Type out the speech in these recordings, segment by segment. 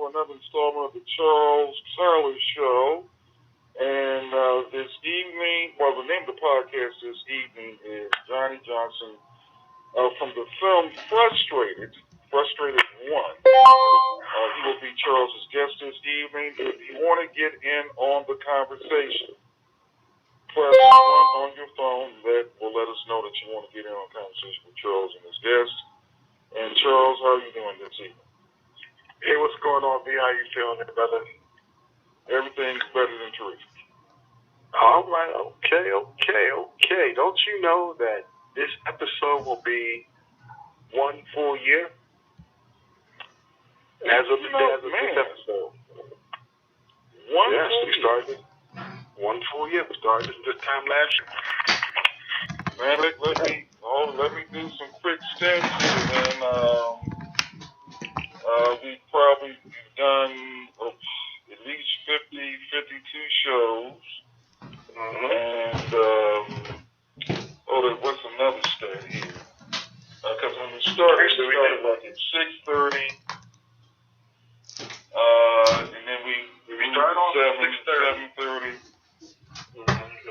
for another installment of the Charles Tyler Show. And this evening, well, the name of the podcast this evening is Johnny Johnson from the film Frustrated 1. He will be Charles's guest this evening. If you want to get in on the conversation, press 1 on your phone. That will let us know that you want to get in on a conversation with Charles and his guest. And Charles, how are you doing this evening? Hey, what's going on, B? How you feeling, brother? Everything's better than terrific. All right, okay. Don't you know that this episode will be 1 full year? As of this episode. We started 1 full year. We started this time last year. Man, let me do some quick stats here, and we've probably done at least 52 shows. And, what's another stat here? Because when we started at 6:30, and then we started on 7:30.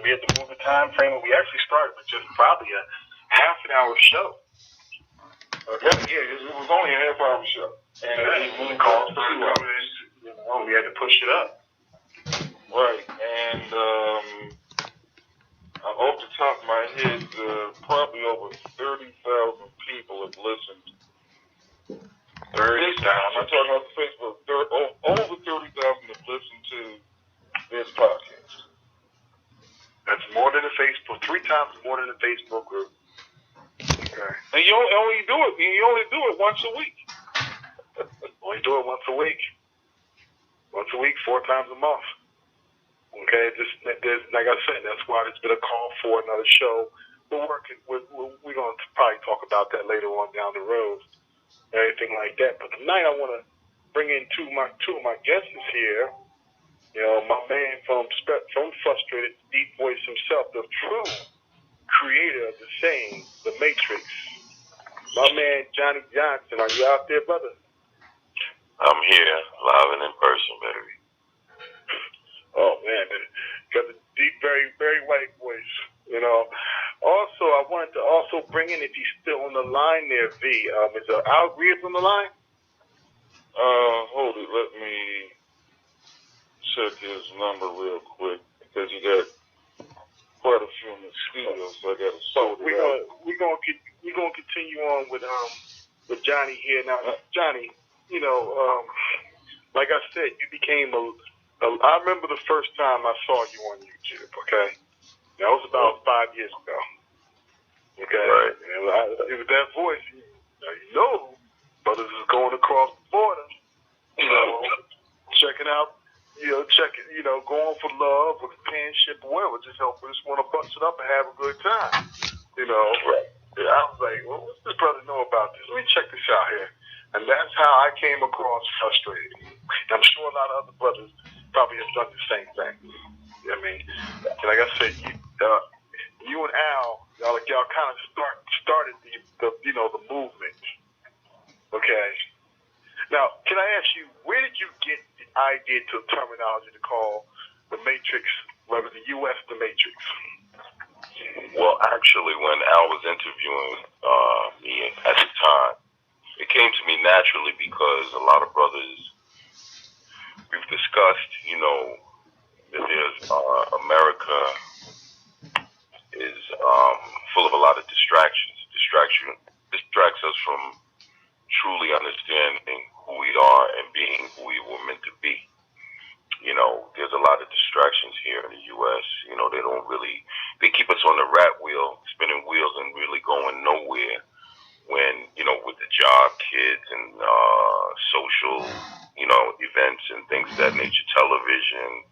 We had to move the time frame, and we actually started with just probably a half an hour show. It was only a half hour show. And we called for 2 hours. We had to push it up. Right, and off the top of my head, probably over 30,000 people have listened. 30,000. I'm talking about Facebook. Over 30,000 have listened to this podcast. That's more than a Facebook. 3 times more than a Facebook group. Okay. And you only do it once a week. Only do it once a week. Once a week, 4 times a month. Okay, like I said, that's why there's been a call for another show. We're going to probably talk about that later on down the road, anything like that. But tonight I want to bring in two of my guests here. You know, my man from Frustrated, Deep Voice himself, the true creator of the saying, The Matrix. My man, Johnny Johnson. Are you out there, brother? I'm here, live and in person, baby. Oh, man. Got the deep, very, very white voice, you know. Also, I wanted to also bring in, if he's still on the line there, V. Is Al Greeze on the line? Hold it. Let me check his number real quick, because you got quite a few in the studio, so I got to sort it out. We're gonna continue on with Johnny here. Now, Johnny, you know, like I said, you became I remember the first time I saw you on YouTube, okay? That was about 5 years ago. Okay? Right. And it was that voice. Brothers is going across the border, you know, checking out, going for love or companionship or whatever, just want to bust it up and have a good time, you know. Right. And I was like, well, what's this brother know about this? Let me check this out here. And that's how I came across Frustrated. And I'm sure a lot of other brothers probably have done the same thing. You know what I mean? And like I said, you and Al, y'all kind of started the movement. Okay. Now, can I ask you, where did you get the idea to terminology to call the Matrix, whether the U.S. the Matrix? Well, actually, when Al was interviewing me at the time, it came to me naturally because a lot of brothers, we've discussed, you know, that there's America is full of a lot of distractions. Distracts us from truly understanding who we are and being who we were meant to be. You know, there's a lot of distractions here in the U.S. You know, they keep us on the rat wheel, spinning wheels and really going nowhere when, you know, with the job, kids and social, you know, events and things of that nature, television,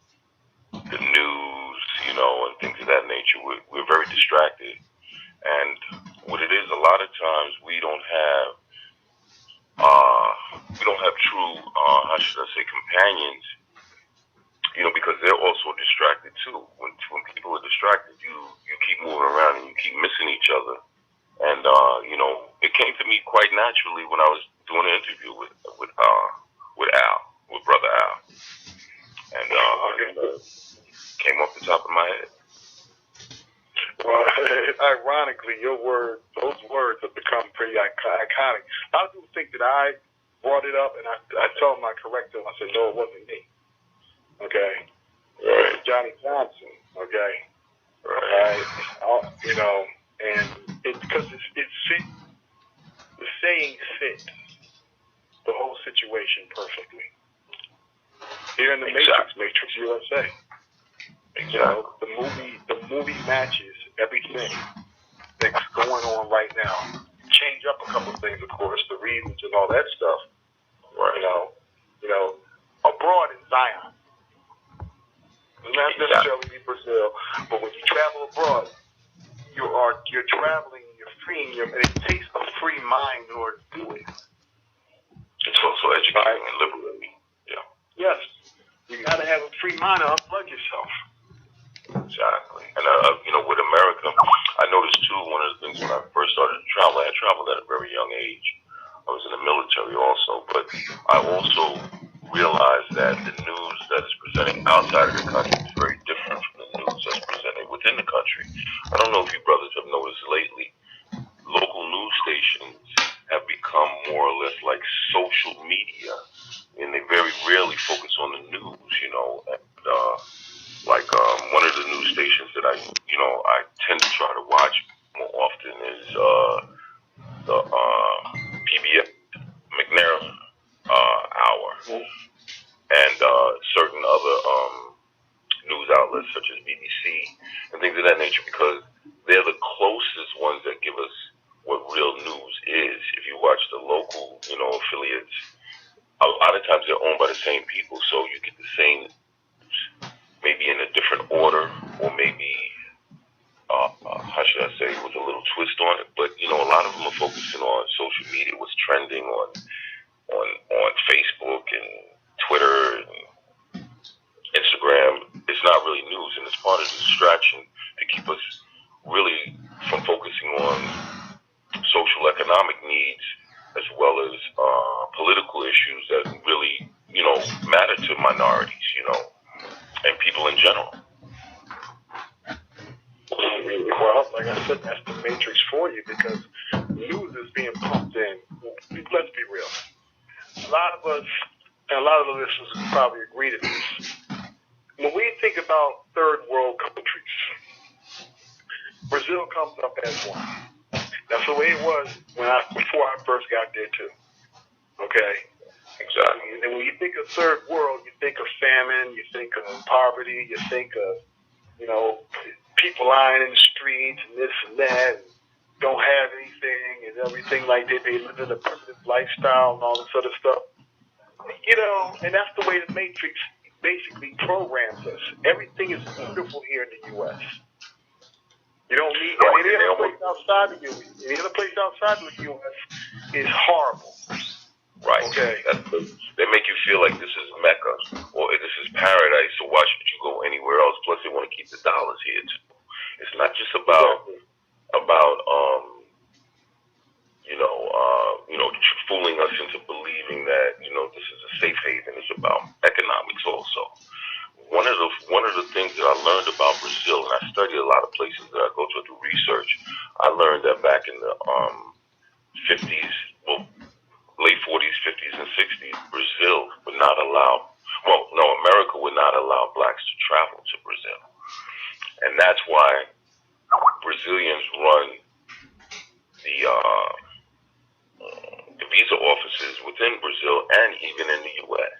the news, you know, and things of that nature, we're very distracted. And what it is, a lot of times we don't have true, how should I say, companions, you know, because they're also distracted too. When people are distracted, you keep moving around and you keep missing each other. And, you know, it came to me quite naturally when I was doing an interview with Al, with the top of my head. Well, ironically, those words have become pretty iconic. A lot of people think that I brought it up, and I told them, I corrected them. I said, no, it wasn't me. Okay? Right. Johnny Johnson. Okay? Right. You know, and it's because it fit, the saying fit the whole situation perfectly. Here in the Matrix USA. Exactly. You know, the movie matches everything that's going on right now. Change up a couple of things, of course, the reasons and all that stuff. Right. You know, abroad in Zion. Doesn't have to necessarily be Brazil, but when you travel abroad, you're traveling, you're freeing, and it takes a free mind in order to do it. It's also educating and liberating. Yeah. Yes, you got to have a free mind to unplug yourself. Exactly. And, with America, I noticed, too, one of the things when I first started to travel, I traveled at a very young age. I was in the military also, but I also realized that the news that is presented outside of the country is very different from the news that's presented within the country. I don't know if you brothers have noticed lately, local news stations have become more or less like social media, and they very rarely focus on the news, one of the news stations that I tend to try to watch more often is the PBS McNair Hour, and certain other news outlets such as BBC and things of that nature, because they're the closest ones that give us what real news is. If you watch the local, affiliates, a lot of times they're owned by the same people, so you get the same, maybe in a different order, or maybe, how should I say, with a little twist on it. But, a lot of them are focusing on social media, what's trending on Facebook and Twitter and Instagram. It's not really news, and it's part of the distraction to keep us really from focusing on social economic needs as well as political issues that really, matter to minorities, and people in general. Well, like I said, that's the matrix for you, because news is being pumped in. Let's be real. A lot of us, and a lot of the listeners will probably agree to this. When we think about third world countries, Brazil comes up as one. That's the way it was before I first got there too. Okay? Exactly. And when you think of third world, you think of famine, you think of poverty, you think of, people lying in the streets and this and that, and don't have anything and everything like that. They live in a primitive lifestyle and all this other stuff. And that's the way the Matrix basically programs us. Everything is beautiful here in the U.S. You don't need any other place outside the U.S. Any other place outside the U.S. is horrible. Right. Okay. They make you feel like this is Mecca or this is paradise, so why should you go anywhere else? Plus, they want to keep the dollars here too. It's not just about fooling us into believing that this is a safe haven. It's about economics also. One of the things that I learned about Brazil, and I studied a lot of places that I go to do research. I learned that back in the 50s, late 40s, 50s, and 60s, Brazil would not allow. America would not allow blacks to travel to Brazil, and that's why Brazilians run the visa offices within Brazil and even in the U.S.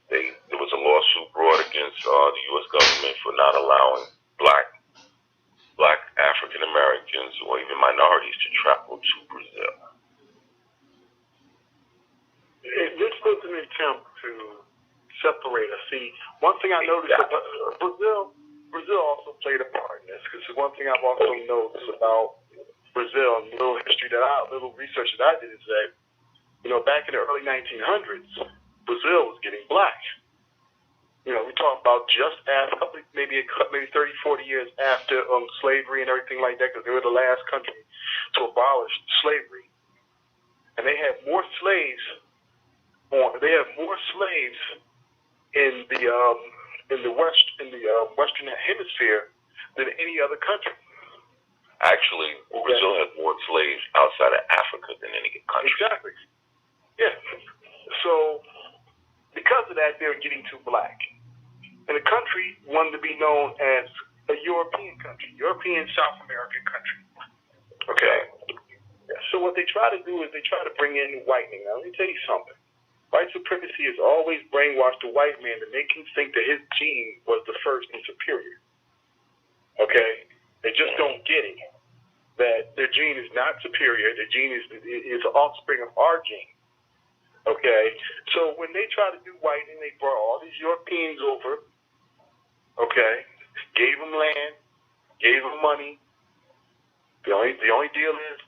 There was a lawsuit brought against the U.S. government for not allowing black African Americans or even minorities to travel to Brazil. This was an attempt to separate us. See, one thing I noticed about Brazil also played a part in this, because one thing I've also noticed about Brazil and little research that I did is that, back in the early 1900s, Brazil was getting black. We talk about just after, maybe 30, 40 years after slavery and everything like that, because they were the last country to abolish slavery. And they had more slaves in the in the Western Hemisphere than any other country. Actually, Brazil has more slaves outside of Africa than any country. Exactly. Yeah. So, because of that, they're getting too black. And the country wanted to be known as a European country, European South American country. Okay. So what they try to do is they try to bring in whitening. Now, let me tell you something. White supremacy has always brainwashed the white man to make him think that his gene was the first and superior. Okay? They just don't get it. That their gene is not superior. Their gene is an offspring of our gene. Okay? So when they try to do whitening, they brought all these Europeans over. Okay? Gave them land. Gave them money. The only deal is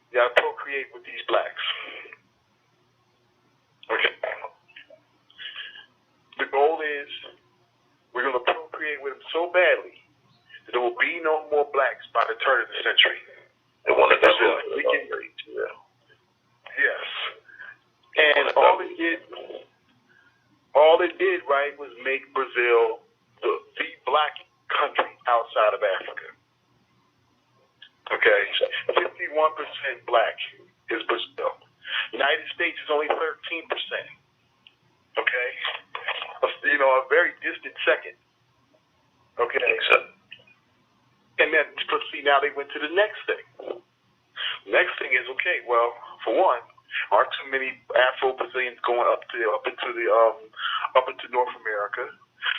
you got to procreate with these blacks. Okay. The goal is we're going to procreate with them so badly that there will be no more blacks by the turn of the century. They want to Yes. And all it did, right, was make Brazil the black country outside of Africa. Okay, 51% black is Brazil. United States is only 13%. Okay, a very distant second. Okay, and then see now they went to the next thing. Next thing is okay. Well, for one, aren't too many Afro-Brazilians going up into North America.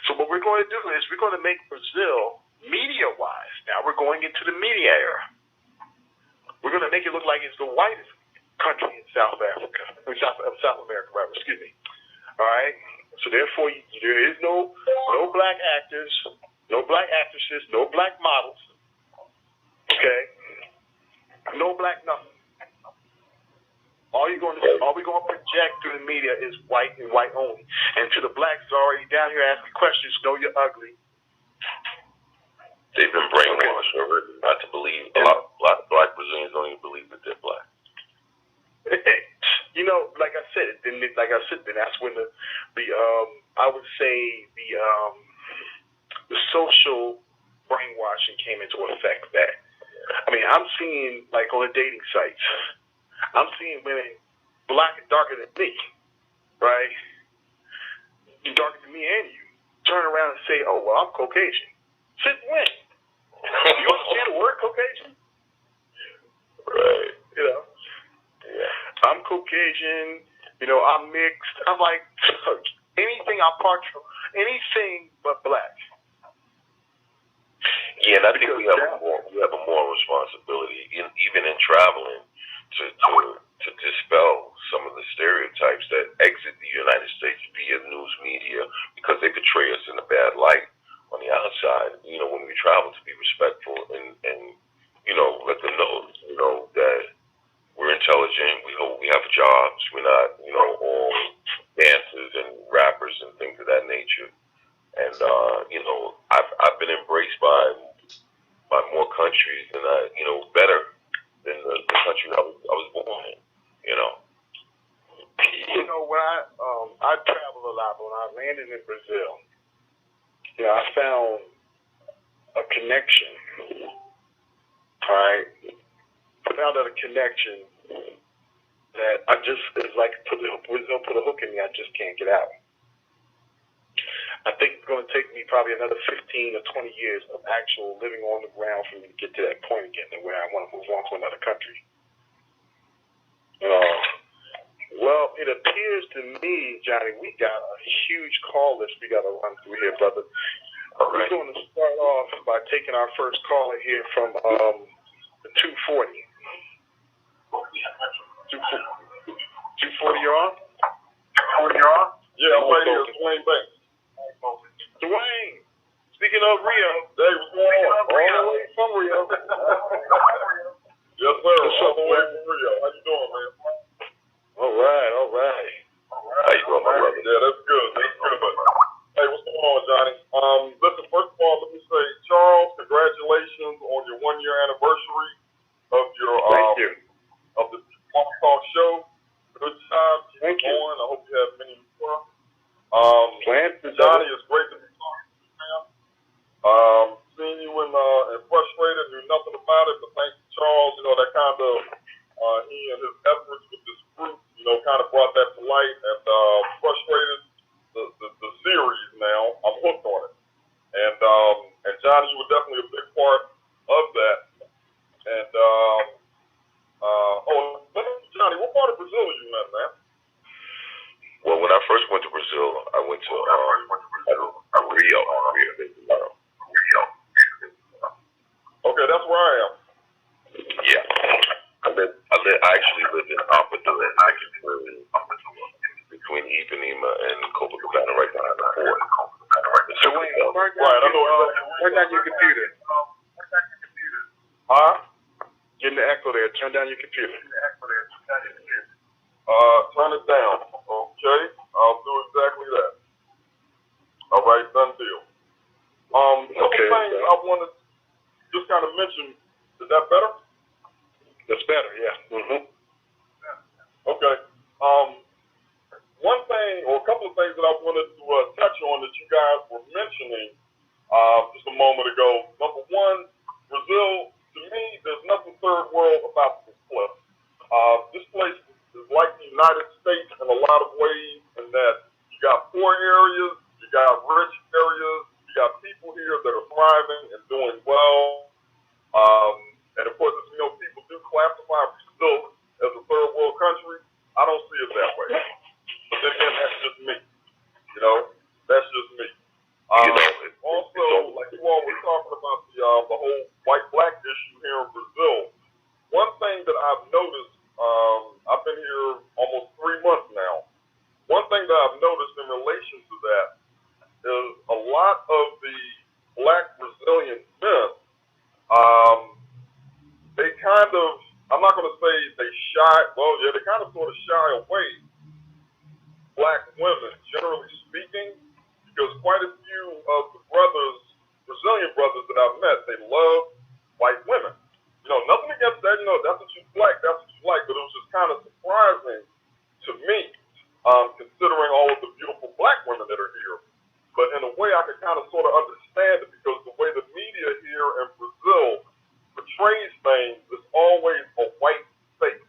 So what we're going to do is we're going to make Brazil media-wise. Now we're going into the media era. We're going to make it look like it's the whitest country in South America, rather. Excuse me. All right. So therefore, there is no black actors, no black actresses, no black models. Okay. No black nothing. All we're going to project through the media is white and white only. And to the blacks already down here asking questions, know you're ugly. They've been brainwashed already not to believe. A lot of black Brazilians don't even believe that they're black. Like I said, then that's when the social brainwashing came into effect. That I'm seeing, like, on the dating sites, I'm seeing women black and darker than me, right? Darker than me and you. Turn around and say, "Oh, well, I'm Caucasian." Since when? You understand the word Caucasian? Right. Yeah. I'm Caucasian. I'm mixed. I'm like anything but black. Yeah, and I think we have a moral responsibility, even in traveling, to dispel some of the stereotypes that exit the United States via news media because they portray us in a bad light on the outside. When we travel, to be respectful and let them know that we're intelligent. We have jobs. We're not all dancers and rappers and things of that nature. And I've been embraced by more countries and better than the country I was born in. When I travel a lot, but when I landed in Brazil, I found a connection. All right, I found out a connection that it's like Brazil put a hook in me. I just can't get out. I think it's going to take me probably another 15 or 20 years of actual living on the ground for me to get to that point again, where I want to move on to another country. Well, it appears to me, Johnny, we got a huge call list we got to run through here, brother. All right. We're going to start off by taking our first caller here from the 240. 240, you're on? 240, you're on? Yeah, I'm right here. Dwayne Banks. Dwayne, speaking of Rio. Hey, what's going on? All the way from Rio. Yes, sir. All the way from Rio. How you doing, man? All right. How you doing, my brother? Yeah, that's good. Hey, what's going on, Johnny? Listen, first of all, let me say, Charles, congratulations on your 1-year anniversary of your Thank you. of the Mama Talk show. Good job. Thank you. I hope you have many more. Plans, Johnny, it's great to be talking Seeing you and frustrated, knew nothing about it, but thanks to Charles, that kind of, he and his efforts with this group, kind of brought that to light and frustrated the series now. I'm hooked on it. And Johnny, you were definitely a big part of that. And, Johnny, what part of Brazil are you in, man? Well, when I first went to Brazil, I went to Rio. Okay, that's where I am. Yeah. I actually lived in Alpadura, between Ipanema and Copacabana, right behind the port. So wait, turn down your computer. Huh? Get in the echo there. Turn down your computer. Turn it down. Okay, I'll do exactly that. All right, done deal. Couple things I wanted to just kind of mention. Is that better? That's better, yeah. Mm-hmm. Okay. One thing, or a couple of things that I wanted to touch on that you guys were mentioning just a moment ago. Number one, Brazil, to me, there's nothing third world about this place. This place is like the United States in a lot of ways in that you got poor areas, you got rich areas, you got people here that are thriving and doing well. And of course, as you know, people do classify Brazil as a third world country. I don't see it that way. But then again, that's just me. That's just me. Also, like you all were talking about the whole white-black issue here in Brazil, one thing that I've noticed, I've been here almost 3 months now. One thing that I've noticed in relation to that is a lot of the black Brazilian men, they kind of, I'm not going to say they they kind of sort of shy away black women, generally speaking, because quite a few of the Brazilian brothers that I've met, they love white women. Nothing against that, that's what you like, but it was just kind of surprising to me, considering all of the beautiful black women that are here. But in a way, I could kind of sort of understand it because the way the media here in Brazil portrays things, it's always a white face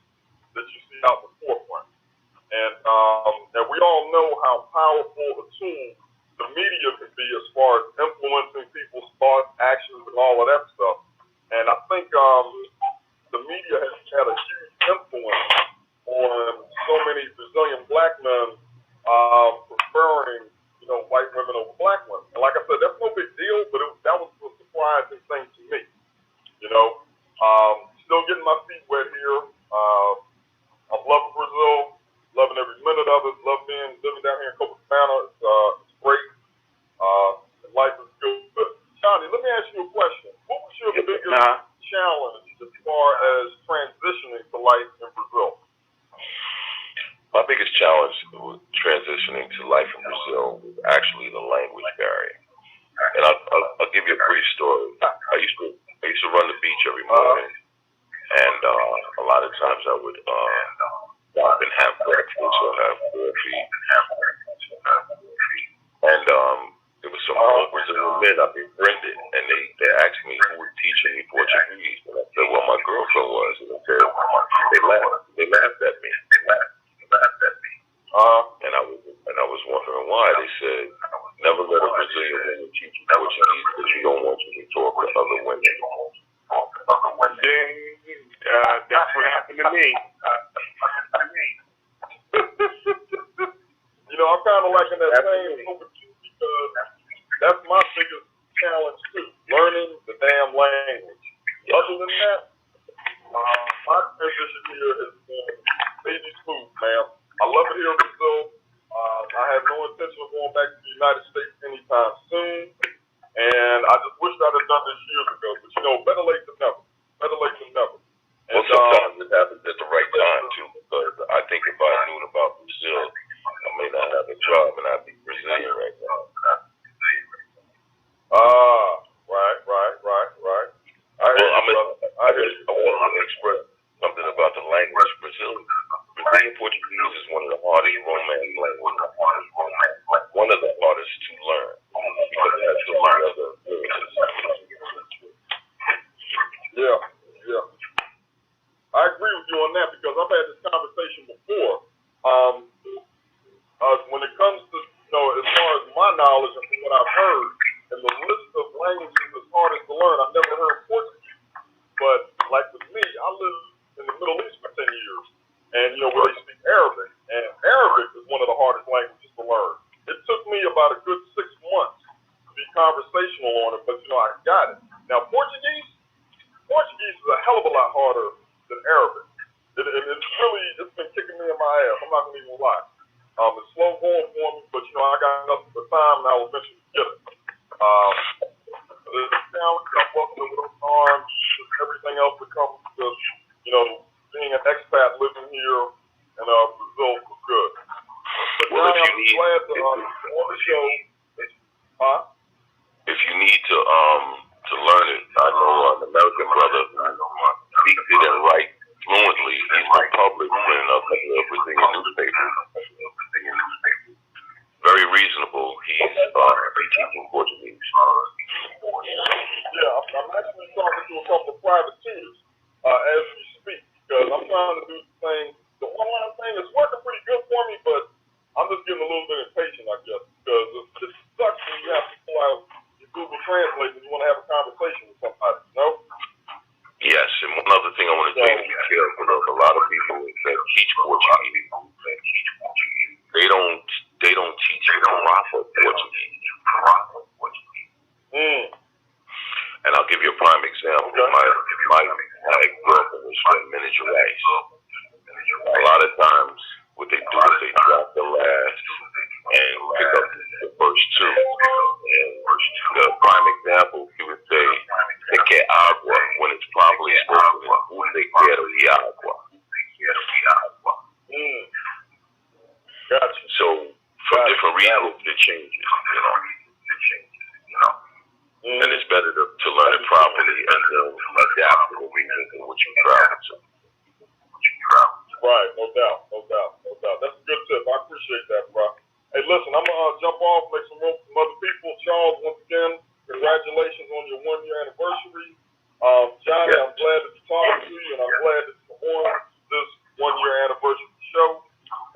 that you see out in the forefront. And we all know how powerful a tool the media can be as far as influencing people's thoughts, actions, and all of that stuff. And I think the media has had a huge influence on so many Brazilian black men preferring, white women over black women. And like I said, that's no big deal, but that was a surprising thing to me. Still getting my feet wet here. I'm loving Brazil, loving every minute of it. Love living down here in Copacabana. It's great. Life is good. But Johnny, let me ask you a question. What was your biggest challenge as far as transitioning to life in Brazil? My biggest challenge with transitioning to life in Brazil was actually the language barrier. And I'll give you a brief story. I used to run the beach every morning, and a lot of times I would stop and have breakfast or have coffee. And there was some Brazilian men I befriended, and they asked me who was teaching me Portuguese. And I said, well, my girlfriend was. And they said, they laughed at me. And I was wondering why. They said, never let a Brazilian woman teach you Portuguese because you don't want you to talk to other women. That's what happened to me. I'm kind of like in that same boat with you because that's my biggest challenge too, learning the damn language. Other than that, my transition here has been baby smooth, man. I love it here in Brazil. I have no intention of going back to the United States anytime soon, and I just wish I'd have done this years ago. But better late than never. Better late than never. Well, sometimes it happens at the right time too, because I think if I knew about Brazil, I may not have a job and I'd be Brazilian right now. Right. I want to express something about the language. Brazilian Portuguese is one of the hardest Romance languages. One of the hardest to learn because it has so many other words got it. Now, Portuguese is a hell of a lot harder than Arabic. It's been kicking me in my ass. I'm not going to even lie. It's slow going for me, but, I got nothing but time, and I will eventually get it. The challenge, I'm welcoming with open arms, everything else that comes with, being an expat living here in Brazil was good. But well, now I'm glad to on the show. If you need to learn it, I know an American brother speaks it and writes fluently. He's been published in a couple of Brazilian newspapers. Very reasonable. He's teaching Portuguese. Yeah, I'm actually talking to a couple of private tutors as we speak, because I'm trying to do the thing. The online thing is working pretty good for me, but I'm just getting a little bit impatient, I guess, because it sucks when you have to pull out your Google Translate and you want to have a conversation with somebody, Yes, and one other thing I want to say to be careful of, a lot of people that teach Portuguese, they don't teach proper Portuguese. And I'll give you a prime example. My ex-girlfriend was from miniature rice. A lot of times, what they do is they drop the last and pick up the first two. And the prime example, he would say, "Te que agua," when it's properly spoken, "Te quiero y agua." Gotcha. So, for different reasons, it changes, And it's better to learn it properly and adapt to the reasons in which you travel to. Right, no doubt. That's a good tip. I appreciate that, bro. Hey, listen, I'm going to jump off, make some room for some other people. Charles, once again, congratulations on your 1-year anniversary. Johnny, I'm glad to be talking to you, and I'm glad that you're on this 1-year anniversary show.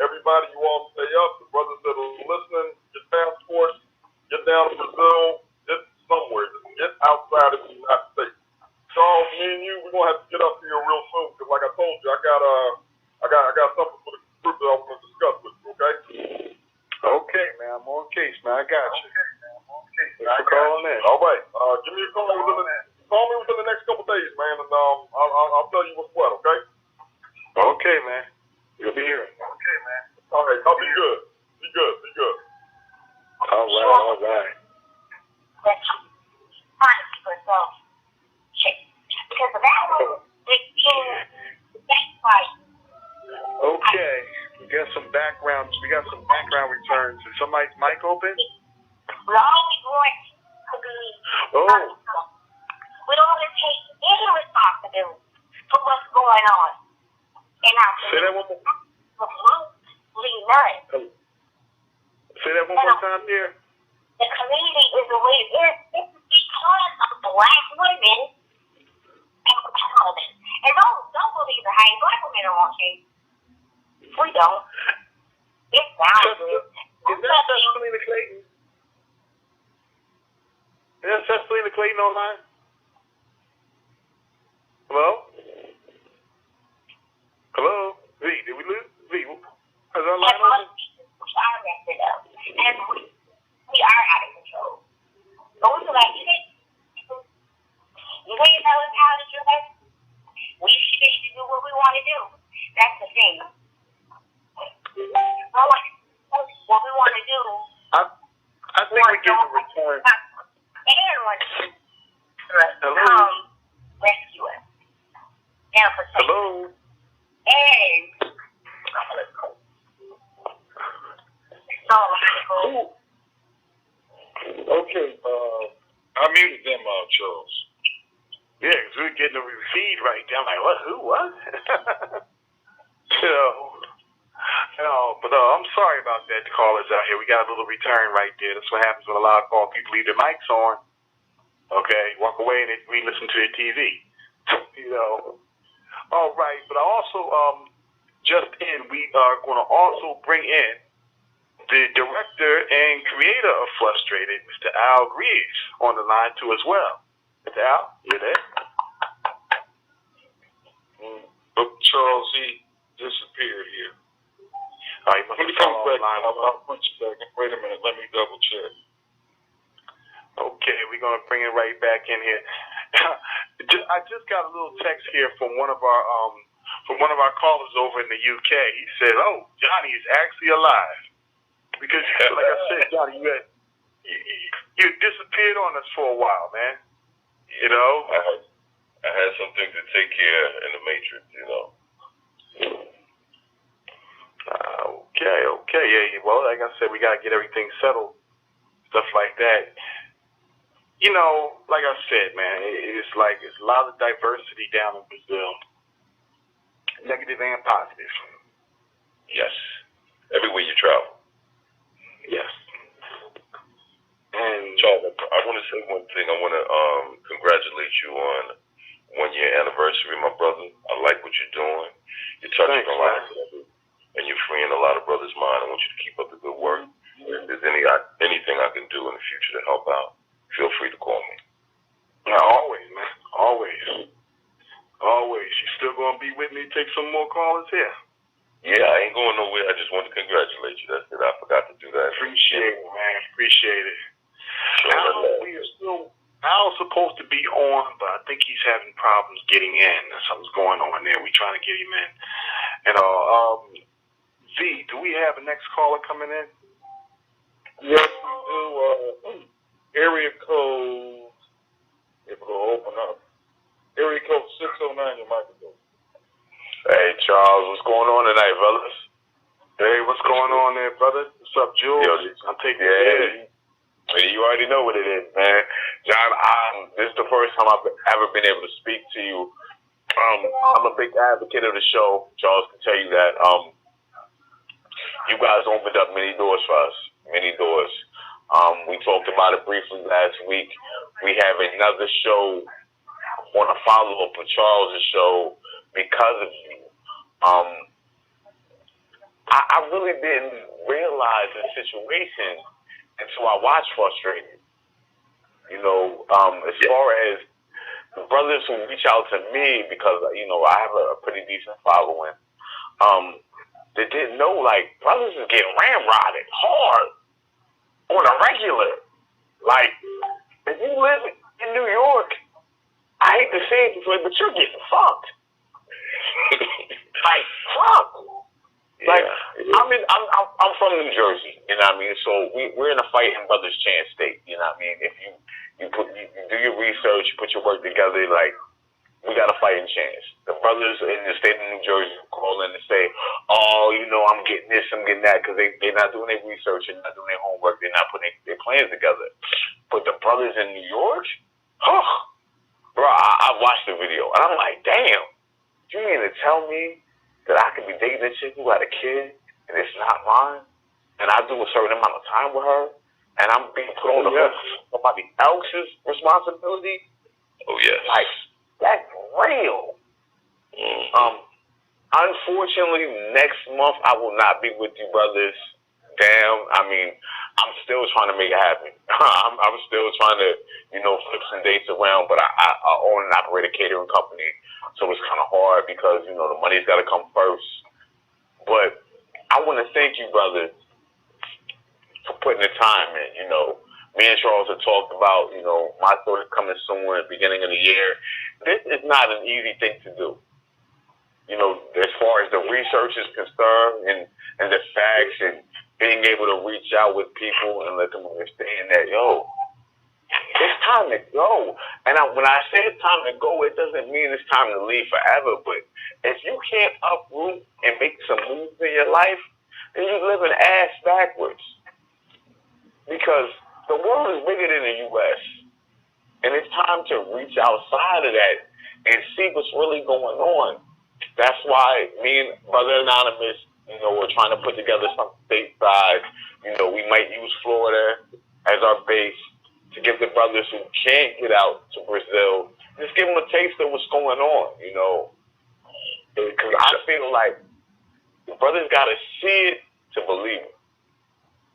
Everybody, you all stay up. The brothers that are listening, get passports, get down to Brazil, get somewhere, just get outside of the United States. Charles, me and you, we're gonna have to get up here real soon, because like I told you, I got something for the group that I want to discuss with you, okay? Okay, man. I'm on case, man. I got you. Thanks for calling in. All right. Give me a call within the next couple days, man, and I'll tell you what's what, okay? Okay, man. You'll be here. Okay, man. All right. I'll be good. Be good. All right. Okay. We got some background returns. Is somebody's mic open? We're always going to be we don't want to take any responsibility for what's going on in our community. Say that one more. None. Say that one more time, dear. The community is the way it is. This is because of black women and empowerment. And don't believe the hate black women are on case. We don't. It sounds good. Is that Selena Clayton? Is that Selena Clayton online? Hello? V, did we lose? V, is our line open? We are messed up. And we are out of control. But we feel like you ain't know how to do it. We should be able to do what we want to do. That's the thing. What we want to do. I think we get a return. And want to come rescue us. And protect us. Hello? And okay, I muted them, Charles. yeah, because we were getting a feed right there. I'm like, what? But I'm sorry about that, the callers out here. We got a little return right there. That's what happens when a lot of call people leave their mics on. Okay, walk away and re-listen to their TV. All right, but I also, we are going to also bring in the director and creator of Frustrated, Mr. Al Greeze, on the line too as well. Mr. Al, you there? Charles, he disappeared here. All right, Let me come back. I'll put you back. Wait a minute. Let me double check. Okay, we're gonna bring it right back in here. I just got a little text here from one of our callers over in the UK. He said, "Oh, Johnny is actually alive." Because, like I said, Johnny, you disappeared on us for a while, man. You know. I had something to take care of in the Matrix, you know. Okay, yeah. Well, like I said, we gotta get everything settled, stuff like that. You know, like I said, man, it's a lot of diversity down in Brazil, negative and positive. Yes. Everywhere you travel. Yes. And Charles, I want to say one thing. I want to congratulate you on 1 year anniversary, my brother. I like what you're doing. You're touching a lot of brothers, and you're freeing a lot of brothers' mind. I want you to keep up the good work. If there's anything I can do in the future to help out, feel free to call me. yeah, always, man, always. You still gonna be with me? Take some more callers here. Yeah, I ain't going nowhere. I just want to congratulate you. That's it. I forgot to do that. Appreciate it, man. Appreciate it. Sure, Al's supposed to be on, but I think he's having problems getting in. Something's going on there. We're trying to get him in. And V, do we have a next caller coming in? Yes, we do. Area code, if it'll open up. Area code 609, your microphone. Hey, Charles, what's going on tonight, fellas? Hey, what's going on there, brother? What's up, Jules? Yo, I'm taking it. You already know what it is, man. John, this is the first time I've ever been able to speak to you. I'm a big advocate of the show. Charles can tell you that. You guys opened up many doors for us. Many doors. We talked about it briefly last week. We have another show on a follow-up with Charles' show because of you. I really didn't realize the situation until I watched Frustrated. You know, as far as the brothers who reach out to me, because, you know, I have a pretty decent following, they didn't know, like, brothers is getting ramrodded hard on a regular. Like, if you live in New York, I hate to say it, but you're getting fucked. Like, fuck. Like, I'm from New Jersey, you know what I mean? So we're in a fighting brothers chance state, you know what I mean? If you do your research, you put your work together, like, we got a fighting chance. The brothers in the state of New Jersey call in and say, oh, you know, I'm getting this, I'm getting that, because they're not doing their research, they're not doing their homework, they're not putting their plans together. But the brothers in New York, bro, I watched the video, and I'm like, damn, you mean to tell me that I could be dating a chick who got a kid, and it's not mine, and I do a certain amount of time with her, and I'm being put on the hook for somebody else's responsibility? Oh, yes. Like, that's real. Unfortunately, next month I will not be with you brothers. Damn, I mean, I'm still trying to make it happen. I'm still trying to, you know, flip some dates around, but I own and operate a catering company, so it's kind of hard because, you know, the money's got to come first. But I want to thank you, brothers, for putting the time in. You know, me and Charles have talked about, you know, my thought is coming soon at the beginning of the year. This is not an easy thing to do. You know, as far as the research is concerned and the facts and being able to reach out with people and let them understand that, yo, it's time to go. And when I say it's time to go, it doesn't mean it's time to leave forever. But if you can't uproot and make some moves in your life, then you're living ass backwards. Because the world is bigger than the U.S. And it's time to reach outside of that and see what's really going on. That's why me and Brother Anonymous, you know, we're trying to put together something stateside. You know, we might use Florida as our base to give the brothers who can't get out to Brazil, just give them a taste of what's going on, you know. Because I feel like the brothers got to see it to believe it.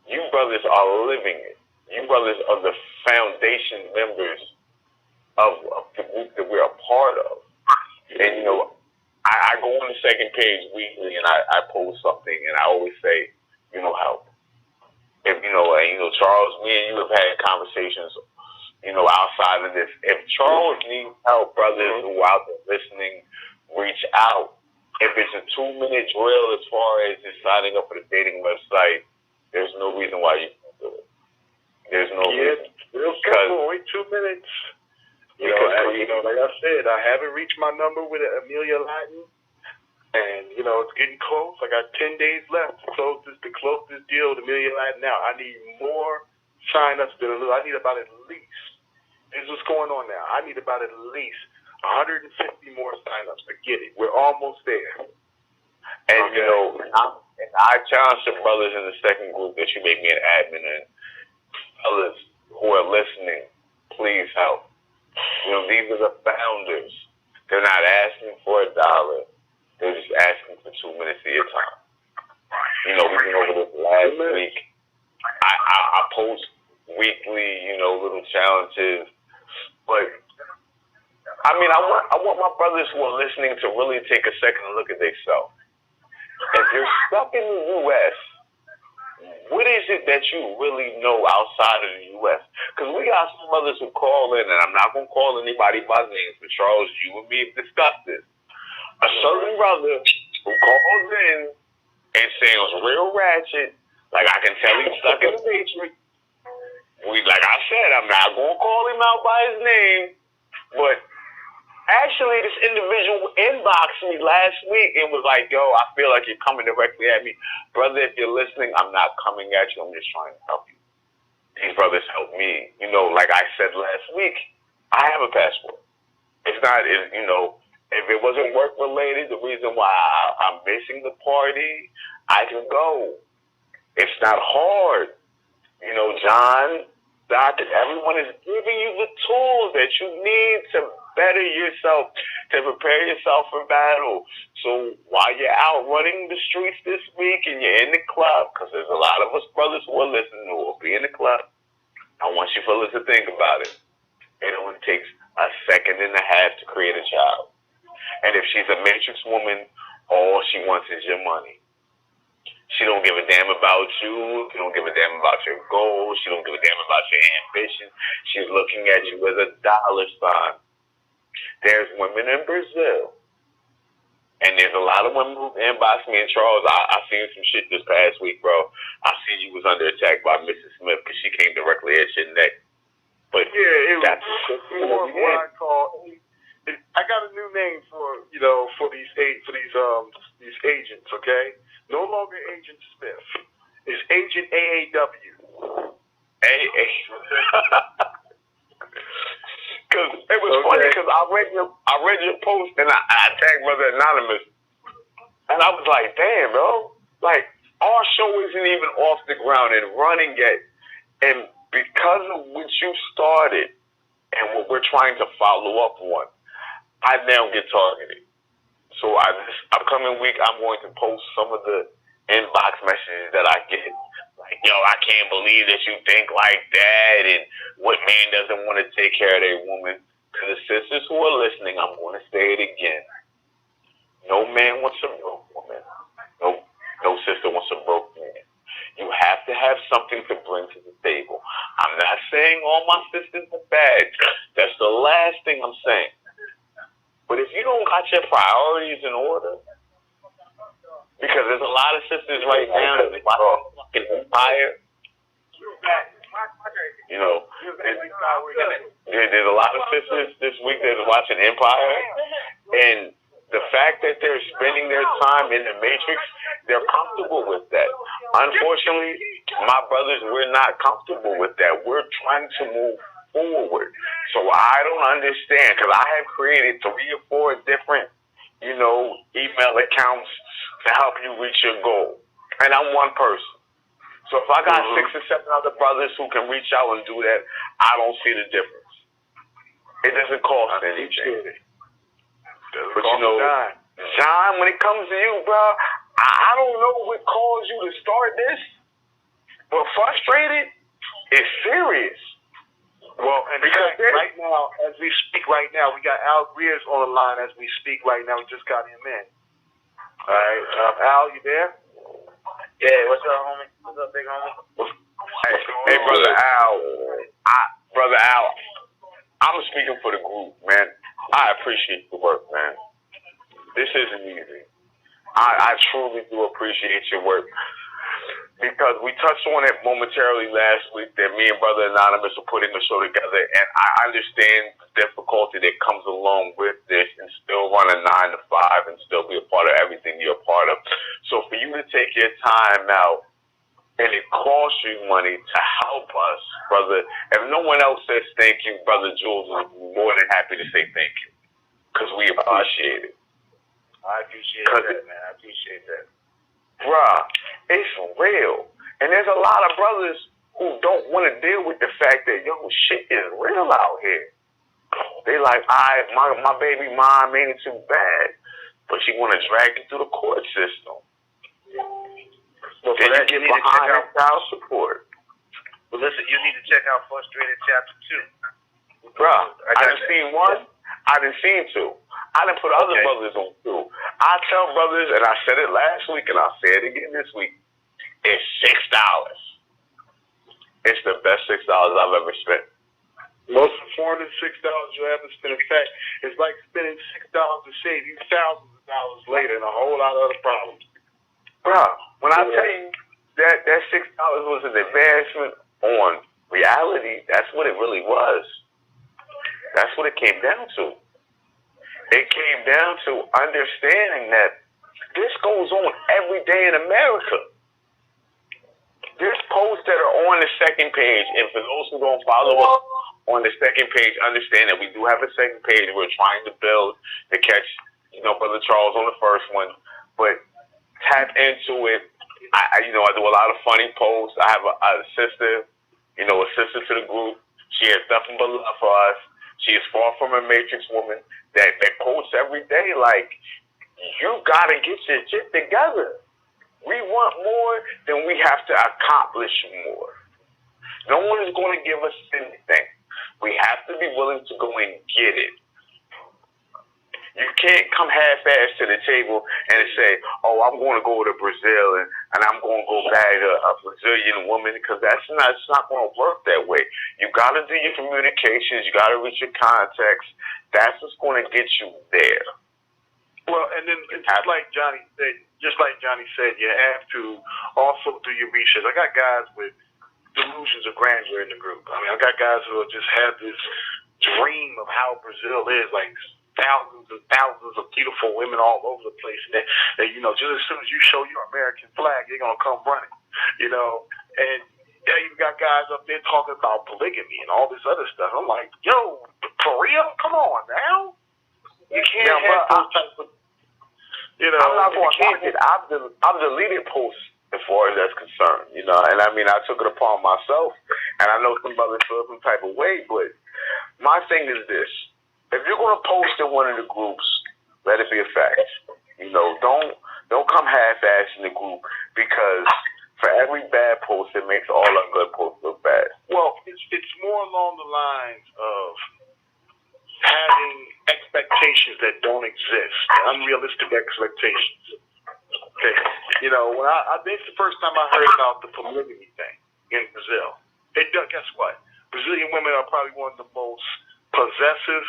You brothers are living it. You brothers are the foundation members of the group that we're a part of. And, you know, I go on the second page weekly and I post something and I always say, you know, help. If, you know, Charles, me and you have had conversations outside of this. If Charles needs help, brothers who out there listening, reach out. If it's a 2-minute drill as far as just signing up for the dating website, there's no reason why you can't do it. There's no reason. Real simple, only 2 minutes. Like I said, I haven't reached my number with Amelia Latin, and it's getting close. I got 10 days left to close this deal with Amelia Latin. Now I need more sign-ups than I need about at least. This is what's going on now. I need about at least 150 more sign-ups to get it. We're almost there. And I challenge the brothers in the second group that you make me an admin in. Brothers who are listening, please help. These are the founders. They're not asking for $1. They're just asking for 2 minutes of your time. We went over this last week. I post weekly, little challenges. But I want my brothers who are listening to really take a second and look at themselves. If you're stuck in the U.S., what is it that you really know outside of the U.S.? Because we got some brothers who call in, and I'm not going to call anybody by names, but Charles, you and me have discussed this. A certain brother who calls in and sounds real ratchet, like I can tell he's stuck in the matrix. Like I said, I'm not going to call him out by his name, but actually, this individual inboxed me last week and was like, yo, I feel like you're coming directly at me. Brother, if you're listening, I'm not coming at you. I'm just trying to help you. These brothers help me. Like I said last week, I have a passport. It's not, if it wasn't work-related, the reason why I'm missing the party, I can go. It's not hard. John, Doctor, everyone is giving you the tools that you need to better yourself, to prepare yourself for battle. So while you're out running the streets this week and you're in the club, because there's a lot of us brothers who are listening who will be in the club, I want you fellas to think about it. It only takes a second and a half to create a child. And if she's a matrix woman, all she wants is your money. She don't give a damn about you. She don't give a damn about your goals. She don't give a damn about your ambition. She's looking at you as a dollar sign. There's women in Brazil. And there's a lot of women who inboxed me. And Charles, I seen some shit this past week, bro. I seen you was under attack by Mrs. Smith because she came directly at your neck. But yeah, it that's more what I call. I got a new name for these agents. Okay, no longer Agent Smith. It's Agent AAW. Because it was funny because I read your post and I tagged Brother Anonymous, and I was like, damn, bro, like our show isn't even off the ground and running yet, and because of what you started and what we're trying to follow up on, I now get targeted. So this upcoming week, I'm going to post some of the inbox messages that I get. Like, yo, I can't believe that you think like that, and what man doesn't want to take care of their woman? To the sisters who are listening, I'm going to say it again. No man wants a broke woman. No sister wants a broke man. You have to have something to bring to the table. I'm not saying all my sisters are bad. That's the last thing I'm saying. But if you don't got your priorities in order, because there's a lot of sisters right now that watching fucking Empire. There's a lot of sisters this week that's watching Empire, and the fact that they're spending their time in the Matrix, they're comfortable with that. Unfortunately, my brothers, we're not comfortable with that. We're trying to move forward. So I don't understand, because I have created 3 or 4 different, email accounts to help you reach your goal. And I'm one person. So if I got 6 or 7 other brothers who can reach out and do that, I don't see the difference. It doesn't cost anything. But John, when it comes to you, bro, I don't know what caused you to start this, but frustrated is serious. Well, and because right now, as we speak right now, we got Al Greeze on the line as we speak right now. We just got him in. All right. Al, you there? Yeah, what's up, homie? What's up, big homie? Hey, Brother Al. I'm speaking for the group, man. I appreciate the work, man. This isn't easy. I truly do appreciate your work. Because we touched on it momentarily last week that me and Brother Anonymous are putting the show together, and I understand the difficulty that comes along with this and still run a 9 to 5 and still be a part of everything you're a part of. So for you to take your time out and it costs you money to help us, brother, if no one else says thank you, Brother Jules is more than happy to say thank you because we appreciate it. I appreciate that, man. I appreciate that. Bruh, it's real. And there's a lot of brothers who don't want to deal with the fact that, yo, shit is real out here. They like, my baby mom ain't too bad, but she want to drag you through the court system. Well, for then that, you you get need to check behind out child support. Well, listen, you need to check out Frustrated Chapter 2. Bruh, I done seen one. I done seen two. I done put other brothers on two. I tell brothers, and I said it last week, and I'll say it again this week, it's $6. It's the best $6 I've ever spent. Most important $6 you'll ever spend. In fact, it's like spending $6 to save you thousands of dollars later and a whole lot of other problems. Bruh, when I tell you that $6 was an advancement on reality, that's what it really was. That's what it came down to. It came down to understanding that this goes on every day in America. There's posts that are on the second page, and for those who don't follow us on the second page, understand that we do have a second page we're trying to build to catch, Brother Charles on the first one, but tap into it. I do a lot of funny posts. I have a sister, a sister to the group. She has nothing but love for us. She is far from a matrix woman that posts every day like, you got to get your shit together. We want more, then we have to accomplish more. No one is going to give us anything. We have to be willing to go and get it. You can't come half-assed to the table and say, oh, I'm going to go to Brazil and I'm going to go bag a Brazilian woman, because it's not going to work that way. You got to do your communications. You got to reach your contacts. That's what's going to get you there. Well, and then just like Johnny said, you have to also do your research. I got guys with delusions of grandeur in the group. I mean, I got guys who just have this dream of how Brazil is, like thousands and thousands of beautiful women all over the place. And they just as soon as you show your American flag, they're going to come running, And you've got guys up there talking about polygamy and all this other stuff. I'm like, yo, for real? Come on now. You can't have those types of, I'm not going to knock it. I've deleted posts as far as that's concerned, and I mean, I took it upon myself, and I know some brothers feel some type of way, but my thing is this. If you're going to post in one of the groups, let it be a fact. Don't come half-assed in the group, because for every bad post, it makes all our good posts look bad. Well, it's more along the lines of having expectations that don't exist, unrealistic expectations. Okay, when this is the first time I heard about the polygamy thing in Brazil. Guess what? Brazilian women are probably one of the most possessive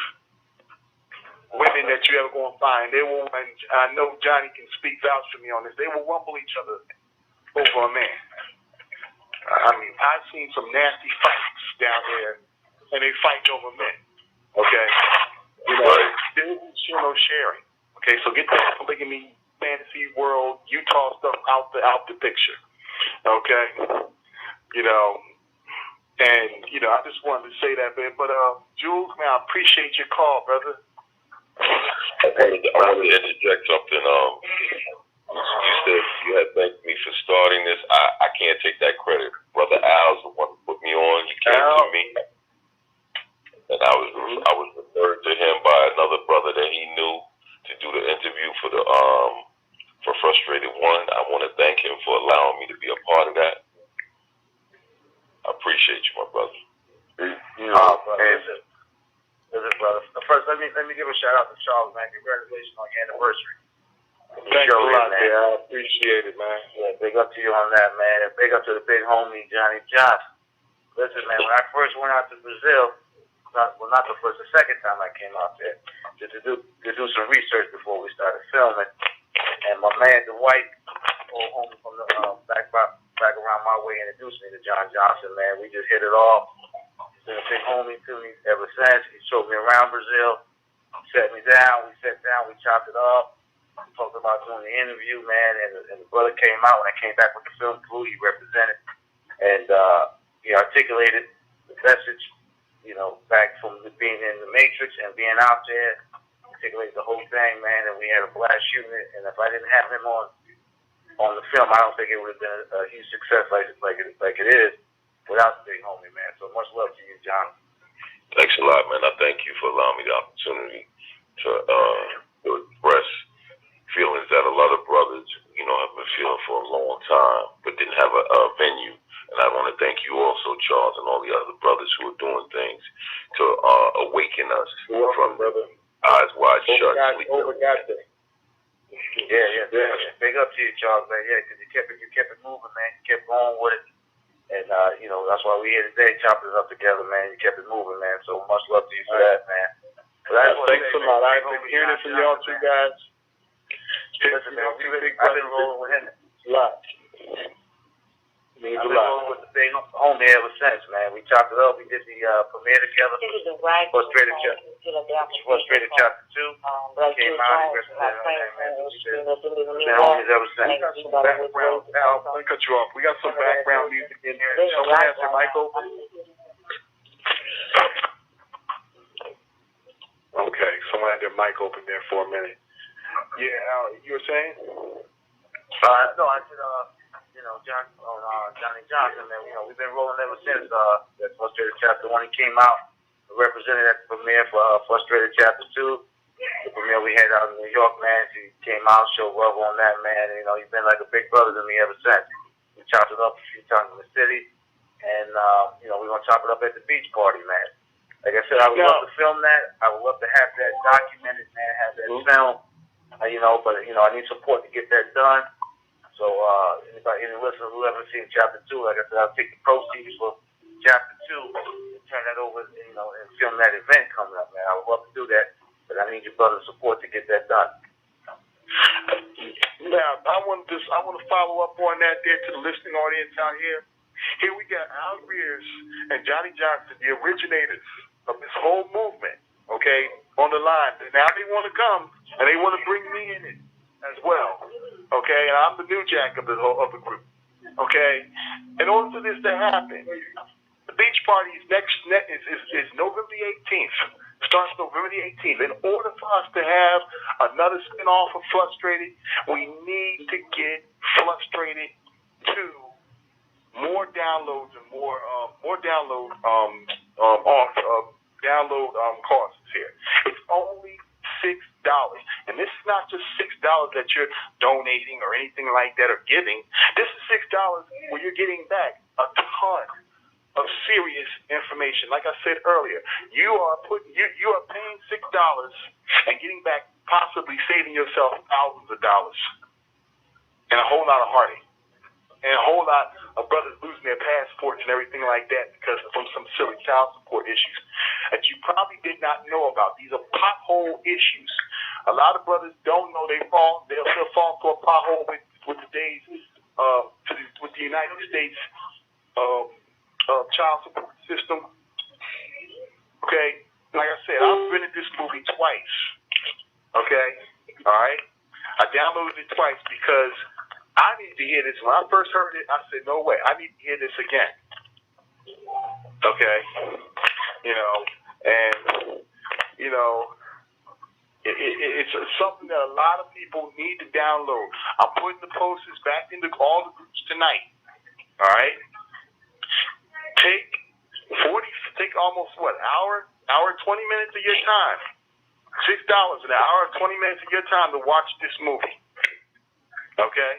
women that you ever going to find. They will, and I know Johnny can speak vouch for me on this, they will rumble each other over a man. I mean, I've seen some nasty fights down there, and they fight over men. Okay? There's no sharing. Okay, so get that polygamy fantasy world, Utah stuff out the picture. Okay? I just wanted to say that, man. But Jules, man, I appreciate your call, brother. I wanted to interject something. You said you had thanked me for starting this. I can't take that credit. Brother Al's the one who put me on. He came to me, and I was referred to him by another brother that he knew to do the interview for Frustrated One. I want to thank him for allowing me to be a part of that. I appreciate you, my brother. Listen, brother. First, let me give a shout out to Charles, man. Congratulations on your anniversary. Thank you a lot, man. I appreciate it, man. Yeah, big up to you on that, man. And big up to the big homie, Johnny Johnson. Listen, man, when I first went out to Brazil, not the first, the second time I came out there to do some research before we started filming. And my man Dwight, old homie from the back around my way, introduced me to John Johnson. Man, we just hit it off. He's been a big homie to me ever since. He showed me around Brazil, sat me down. We sat down, we chopped it up. We talked about doing the interview, man. And the brother came out when I came back with the film crew. He represented and he articulated the message. You know, back from being in the Matrix and being out there, articulated the whole thing, man, and we had a blast shooting it. And if I didn't have him on the film, I don't think it would have been a huge success like it is without the big homie, man. So much love to you, John. Thanks a lot, man. I thank you for allowing me the opportunity to express feelings that a lot of brothers, you know, have been feeling for a long time, but didn't have a venue. And I want to thank you also, Charles, and all the other brothers who are doing things to awaken us from eyes wide shut. Yeah. Big up to you, Charles, man. Yeah, because you kept it moving, man. You kept going with it. And, you know, that's why we're here today, chopping it up together, man. You kept it moving, man. So much love to you for that, man. Thanks a lot. I've been hearing it from y'all two guys. Listen, man, I've been rolling with him a lot. I've been rolling with the big homie ever since, man. We chopped it up. We did the premiere together. Frustrated Chapter 2. Came out and represented on that, man. We've been homies ever since. Background, Al, let me cut you off. We got some background music in here. Someone has their mic open? Okay, someone had their mic open there for a minute. Yeah, Al, you were saying? No, I said, you know, Johnny Johnson, man. You know, we've been rolling ever since that Frustrated Chapter 1. He came out, represented at the premiere for Frustrated Chapter 2. The premiere we had out in New York, man. He came out, showed love on that, man. And, you know, he's been like a big brother to me ever since. We chopped it up a few times in the city, and you know, we're gonna chop it up at the beach party, man. Like I said, I would love to film that. I would love to have that documented, man. Have that film, you know. But you know, I need support to get that done. So any listeners who haven't seen Chapter 2, like I said, I'll take the proceeds for Chapter 2 and turn that over, you know, and film that event coming up, man. I would love to do that, but I need your brother's support to get that done. Now, I want to follow up on that there to the listening audience out here. Here we got Al Greeze and Johnny Johnson, the originators of this whole movement, okay, on the line. Now they want to come and they want to bring me in it as well, okay? And I'm the new jack of the group, okay? In order for this to happen, the beach party is November the 18th. Starts November the 18th. In order for us to have another spin-off of Frustrated, we need to get Frustrated to more downloads and more download costs here. It's only $6, and this is not just $6 that you're donating or anything like that or giving. This is $6 where you're getting back a ton of serious information. Like I said earlier, you are paying $6 and getting back, possibly saving yourself thousands of dollars and a whole lot of heartache and a whole lot of brothers losing their passports and everything like that because from some silly child support issues that you probably did not know about. These are pothole issues. A lot of brothers don't know they'll fall to a pothole with the days with the United States child support system. Okay, like I said, I've rented this movie twice. Okay, all right. I downloaded it twice because I need to hear this. When I first heard it, I said, "No way! I need to hear this again." Okay, you know, and you know, it's something that a lot of people need to download. I'm putting the posters back into all the groups tonight. All right. Take almost hour 20 minutes of your time. $6 an hour, 20 minutes of your time to watch this movie. Okay?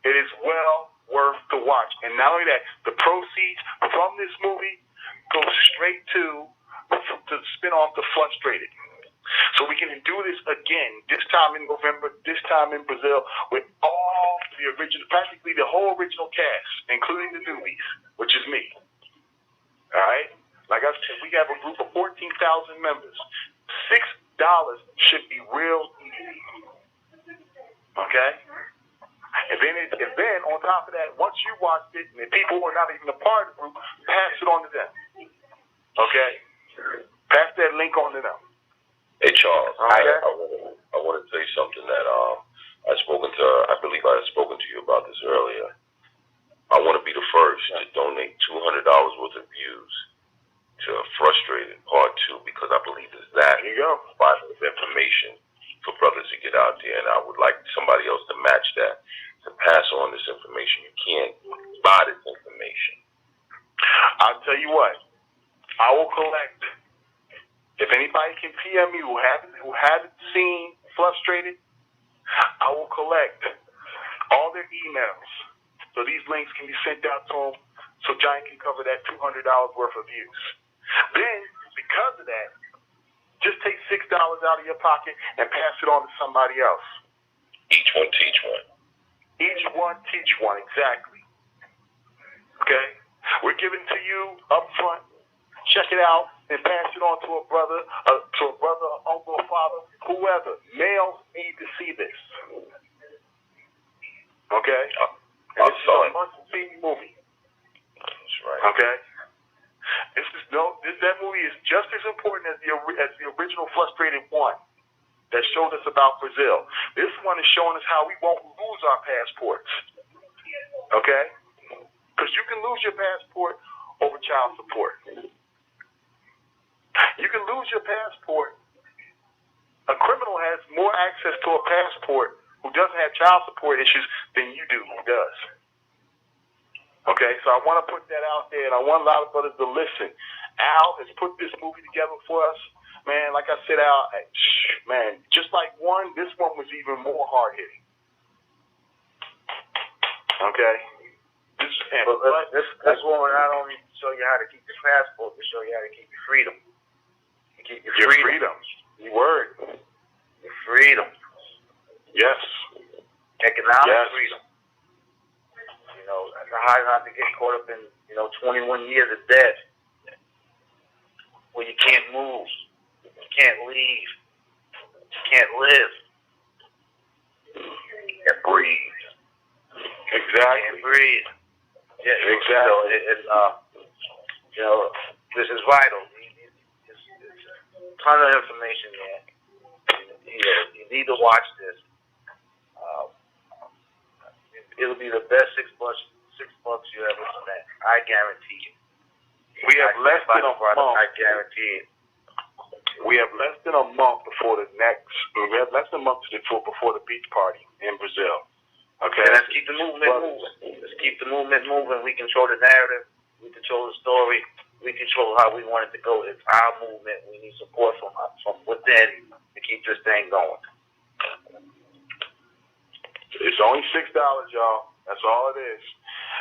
It is well worth to watch. And not only that, the proceeds from this movie go straight to spin off the Frustrated. So we can do this again, this time in November, this time in Brazil, with all the original, practically the whole original cast, including the newbies, which is me. All right? Like I said, we have a group of 14 3,000 members. $6 should be real easy. Okay? And then on top of that, once you watched it, and the people who are not even a part of the group, pass it on to them. Okay? Pass that link on to them. Hey Charles, Okay. I want to say something that I believe I had spoken to you about this earlier. I want to be the first to donate $200 worth of views to Frustrated Part 2 because I believe it's that vital information for brothers to get out there, and I would like somebody else to match that, to pass on this information. You can't buy this information. I'll tell you what, I will collect, if anybody can PM me who hasn't seen Frustrated, I will collect all their emails so these links can be sent out to them so Giant can cover that $200 worth of views. Then, because of that, just take $6 out of your pocket and pass it on to somebody else. Each one teach one. Each one teach one, exactly. Okay? We're giving to you up front. Check it out and pass it on to a brother, uncle, father, whoever. Males need to see this. Okay? I'm This is sorry. a must-see movie. That's right. Okay? That movie is just as important as the original Frustrated one that showed us about Brazil. This one is showing us how we won't lose our passports. Okay? Because you can lose your passport over child support. You can lose your passport. A criminal has more access to a passport who doesn't have child support issues than you do who does. Okay, so I want to put that out there, and I want a lot of brothers to listen. Al has put this movie together for us. Man, like I said, Al, man, just like one, this one was even more hard-hitting. Okay? This one will not only show you how to keep your passport, but show you how to keep your freedom. Keep your freedom. Your word. Your freedom. Yes. Economic Yes. freedom. You know, how not to get caught up in, 21 years of debt where you can't move, you can't leave, you can't live, you can't breathe. Exactly. Can't breathe. Yeah, Exactly. This is vital. It's a ton of information there. You need to watch this. It'll be the best $6 you ever spent. I guarantee you. We have less than a month. I guarantee it. We have less than a month before the before the beach party in Brazil. Okay. And let's keep the movement moving. Let's keep the movement moving. We control the narrative. We control the story. We control how we want it to go. It's our movement. We need support from within to keep this thing going. It's only $6, y'all. That's all it is.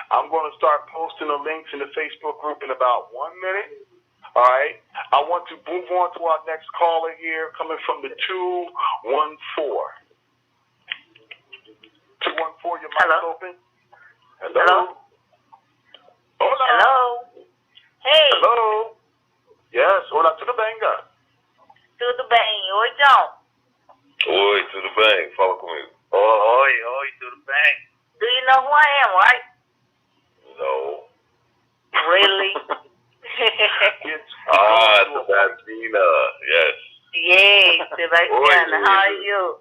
I'm going to start posting the links in the Facebook group in about 1 minute. All right. I want to move on to our next caller here, coming from the 214. 214, your mic's open. Hello. Hola. Hello. Hey. Hello. Yes. Hola. Tudo bem, cara? Tudo bem. Oi, John. Oi, tudo bem? Fala comigo. Oi, tudo bem? Do you know who I am, right? No. Really? Sebastiana. Yes. Yay, Sebastiana. How are you?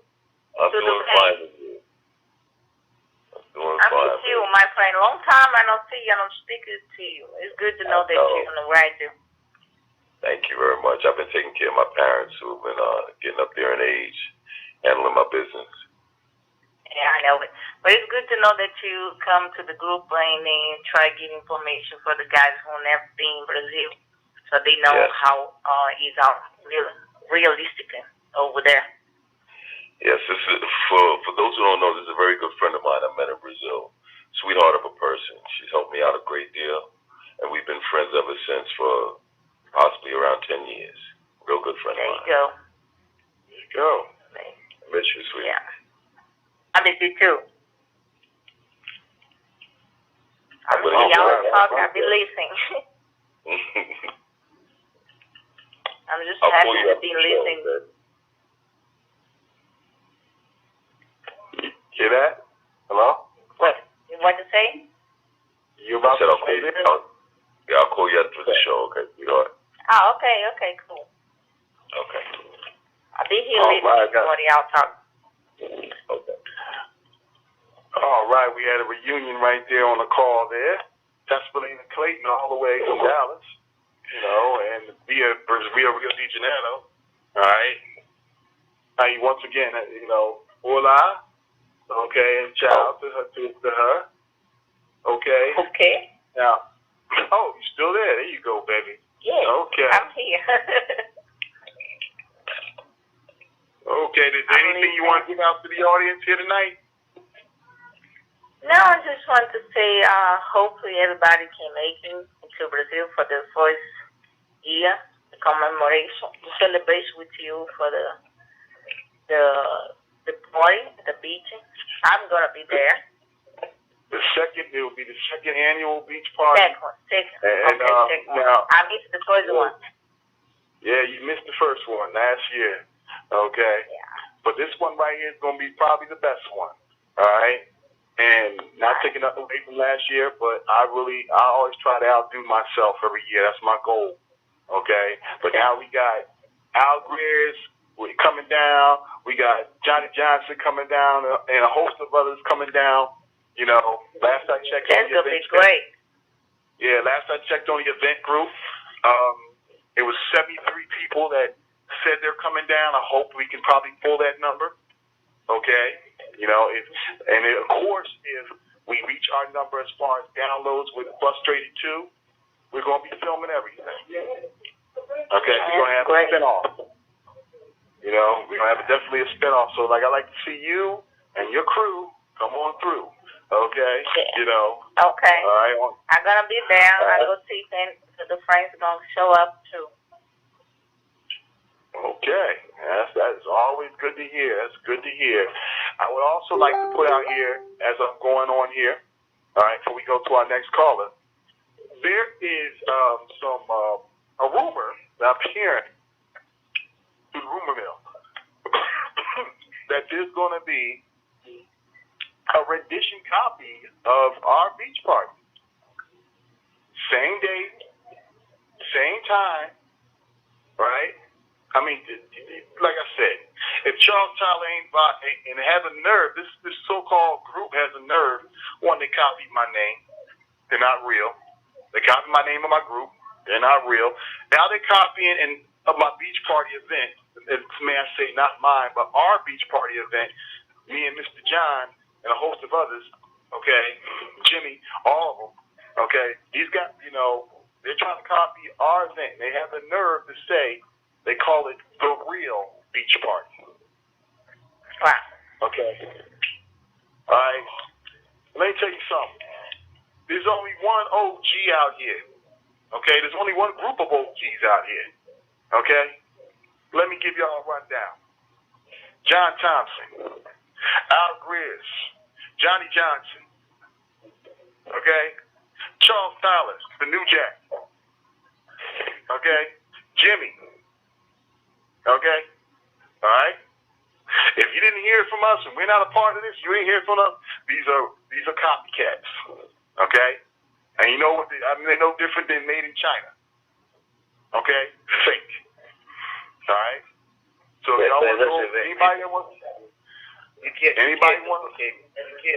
I'm Tudo doing bem. fine with you. I'm doing I fine. miss you, my friend. Long time I don't see you. I don't speak to you. It's good to know that you're on the right there. Thank you very much. I've been taking care of my parents who've been getting up there in age, handling my business. Yeah, I know it. But it's good to know that you come to the group and then try to get information for the guys who never been in Brazil, so they know how it's out realistically over there. Yes, this is, for those who don't know, this is a very good friend of mine I met in Brazil. Sweetheart of a person. She's helped me out a great deal, and we've been friends ever since for possibly around 10 years. Real good friend of mine. There you go. There you go. I miss you, sweetie. Yeah. I miss you too. Y'all talk, I be listening. I'm just I'll happy pull you to up be the show, listening. okay? Hear that? Hello? What you say? You I about said to I'll call say you. there? I'll call you after the show, okay, sweetheart? Oh, okay, cool. Okay. I'll be here All listening right, to what y'all talk. Okay. All right, we had a reunion right there on the call there. Tessalina Clayton all the way from Dallas, you know, and via Rio de Janeiro. All right. Once again, you know, hola. Okay, and shout out to her. Okay. Okay. Now, oh, you still there? There you go, baby. Yeah. Okay. I'm here. Okay. Is there anything you want to give out to the audience here tonight? No, I just want to say, hopefully everybody can make it to Brazil for the first year, the commemoration, the celebration with you for the party, the beach. I'm gonna be there. It will be the second annual beach party. Second. And, Okay, second. now, I missed the first one. Yeah, you missed the first one last year. Okay. Yeah. But this one right here is gonna be probably the best one. All right. And not taking nothing away from last year, but I always try to outdo myself every year. That's my goal. Okay. But now we got Al Greeze coming down. We got Johnny Johnson coming down, and a host of others coming down. You know, last I checked on That's the gonna be event. great. Yeah, last I checked on the event group, it was 73 people that said they're coming down. I hope we can probably pull that number. Okay. You know, of course, if we reach our number as far as downloads with Frustrated 2, we're going to be filming everything. Okay, we're going to have a spinoff. You know, we're going to have definitely a spinoff. So, like, I like to see you and your crew come on through. Okay? Yeah. You know. Okay. All right. I'm gonna be there. I'm gonna see if the friends are gonna show up too. Okay, that is always good to hear. That's good to hear. I would also like to put out here, as I'm going on here, all right, before we go to our next caller, there is a rumor that I'm hearing through the rumor mill that there's going to be a rendition copy of our beach party. Same date, same time, right? I mean, like I said, if Charles Tyler ain't and has a nerve, this so-called group has a nerve, one, they copied my name. They're not real. They copied my name of my group. They're not real. Now they're copying my beach party event. May I say, not mine, but our beach party event, me and Mr. John and a host of others, okay, Jimmy, all of them, okay. These guys, you know, they're trying to copy our event. They have the nerve to say, they call it the real beach party. Wow. Okay. All right. Let me tell you something. There's only one OG out here. Okay? There's only one group of OGs out here. Okay? Let me give y'all a rundown. John Thompson, Al Greeze, Johnny Johnson, okay? Charles Tyler, the New Jack, okay? Jimmy, okay? All right? If you didn't hear from us and we're not a part of this, you ain't hear from us, these are copycats, okay? And you know what? They're no different than made in China, okay? Fake. All right? So y'all want to know, anybody that wants You can't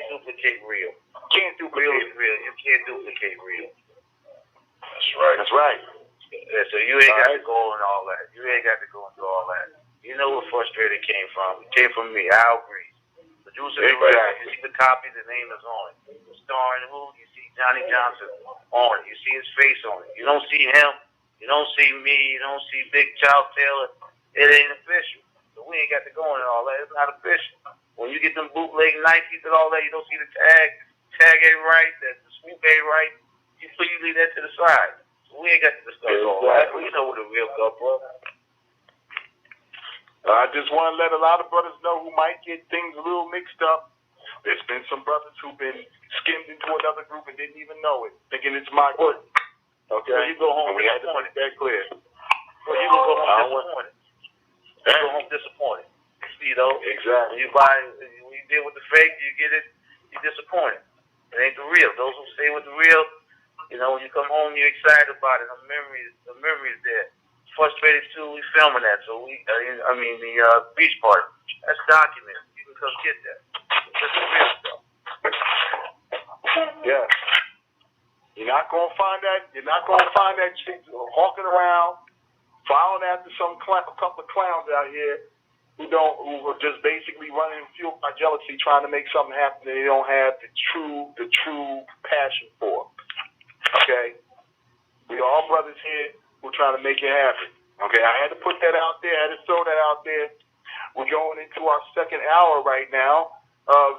duplicate real. Can't duplicate real. You can't duplicate real. That's right. That's right. Yeah, so you ain't got to go and all that. You ain't got to go into all that. You know where Frustrated came from. It came from me, Al Greeze. Producer the record. You see the copy, the name is on it. Starring who? You see Johnny Johnson on it. You see his face on it. You don't see him. You don't see me. You don't see Big Child Taylor. It ain't official. So we ain't got to go into all that. It's not official. When you get them bootleg Nikes and all that, you don't see the tag ain't right, the swoop ain't right. You leave that to the side. So we ain't got to discuss all that. We know what the real stuff was. I just want to let a lot of brothers know who might get things a little mixed up. There's been some brothers who've been skimmed into another group and didn't even know it, thinking it's my group. Okay? When you go home, and we had to make that clear. Well, you gonna go home disappointed. You go home disappointed. You know? Exactly. When you deal with the fake, you get it, you're disappointed. It ain't the real. Those who stay with the real, you know, when you come home, you're excited about it. The memories there. Frustrated too, we filming that. So the beach party. That's documented. You can come get that. That's the real stuff. Yeah. You're not gonna find that chick hawking around, following after a couple of clowns out here who are just basically running fueled by jealousy, trying to make something happen that they don't have the true passion for. Okay? We all brothers here who are trying to make it happen. Okay, I had to put that out there, I had to throw that out there. We're going into our second hour right now.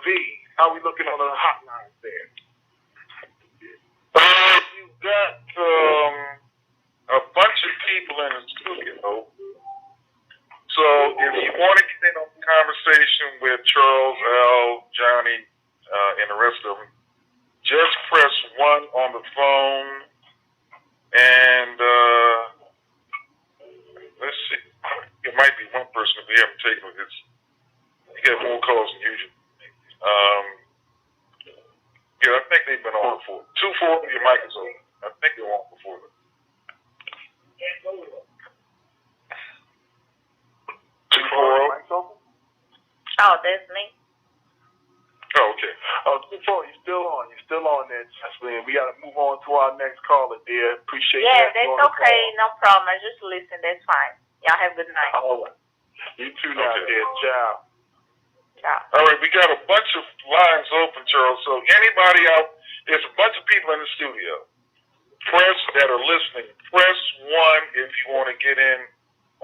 V, how are we looking on the hotlines there? You got a bunch of people in the studio. So if you want to get in on the conversation with Charles, Al, Johnny, and the rest of them, just press 1 on the phone, and let's see. It might be one person if we haven't taken it. You get more calls than usual. Yeah, I think they've been on before. 240, your mic is open. I think they were on before. 240. Oh, that's me. Oh, okay. 240, you're still on. You're still on there, Jocelyn. We got to move on to our next caller, dear. Appreciate Yeah, that. that's okay. No problem. I just listen. That's fine. Y'all have a good night. All right. You too now, Okay. dear. Ciao. Ciao. All right, we got a bunch of lines open, Charles. So anybody out, there's a bunch of people in the studio. That are listening, press 1 if you want to get in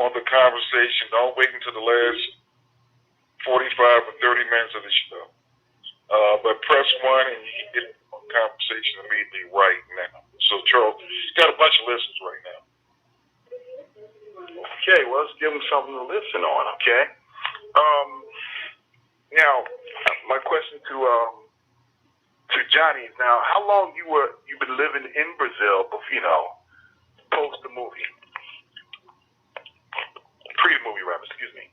on the conversation. Don't wait until the last 45 or 30 minutes of the show. But press 1 and you can get in on the conversation immediately right now. So, Charles, you got a bunch of listeners right now. Okay, well, let's give them something to listen on, okay? Now, my question to Johnny is now, how long you've been living in Brazil, post the movie? Pre-movie, rather, excuse me.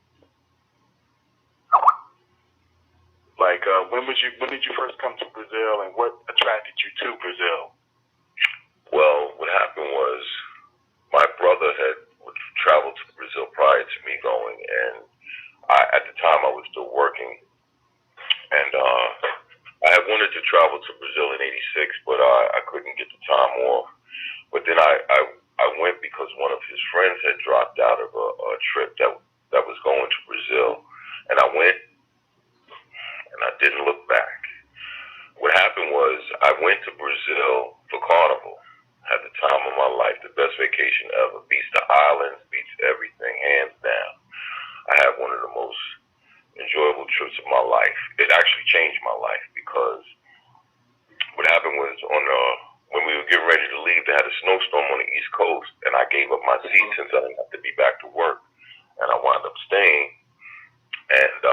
Like, when did you first come to Brazil, and what attracted you to Brazil? Well, what happened was my brother had traveled to Brazil prior to me going, and at the time I was still working, and I had wanted to travel to Brazil in '86, but I couldn't get the time off. But then I went because one of his friends had dropped out of a trip that was going to Brazil, and I went, and I didn't look back. What happened was I went to Brazil for Carnival. Had the time of my life, the best vacation ever. Beats the islands, beats everything, hands down. I had one of the most enjoyable trips of my life. It actually changed my life because what happened was when we were getting ready to leave, they had a snowstorm on the East Coast, and I gave up my seat since I didn't have to be back to work, and I wound up staying, and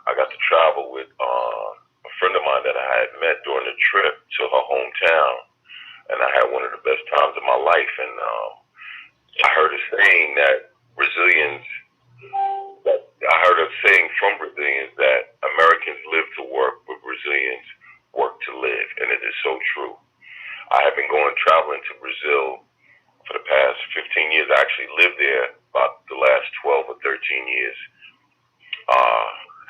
I got to travel with a friend of mine that I had met during the trip to her hometown. And I had one of the best times of my life. And I heard a saying that from Brazilians that Americans live to work, but Brazilians work to live. And it is so true. I have been traveling to Brazil for the past 15 years. I actually lived there about the last 12 or 13 years.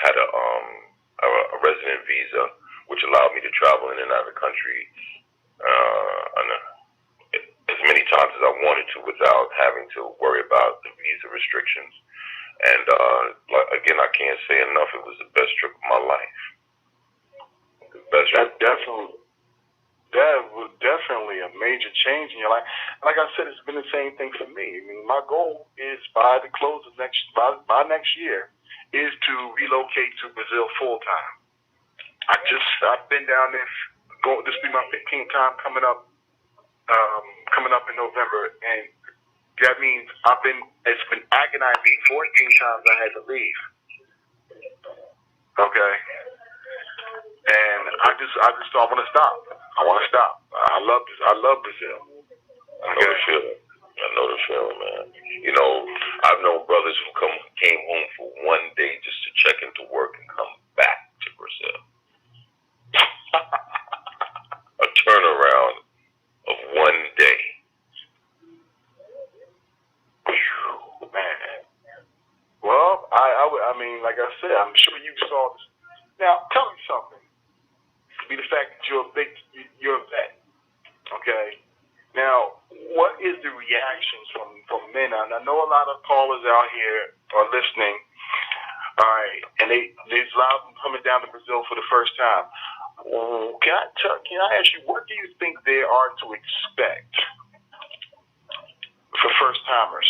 Had a resident visa, which allowed me to travel in and out of the country as many times as I wanted to without having to worry about the visa restrictions. And again, I can't say enough. It was the best trip of my life. The best trip. That was definitely a major change in your life. Like I said, it's been the same thing for me. I mean, my goal is by the close of next year is to relocate to Brazil full time. I've been down there. This will be my 15th time coming up in November, and that means it's been agonizing 14 times I had to leave. Okay, and I want to stop. I love Brazil. I know the feeling, man. like I said, I'm sure you saw this. Now, tell me something. Be the fact that you're a vet, okay? Now, what is the reactions from men? And I know a lot of callers out here are listening. All right, and there's a lot of them coming down to Brazil for the first time. Can I ask you, what do you think they are to expect for first timers?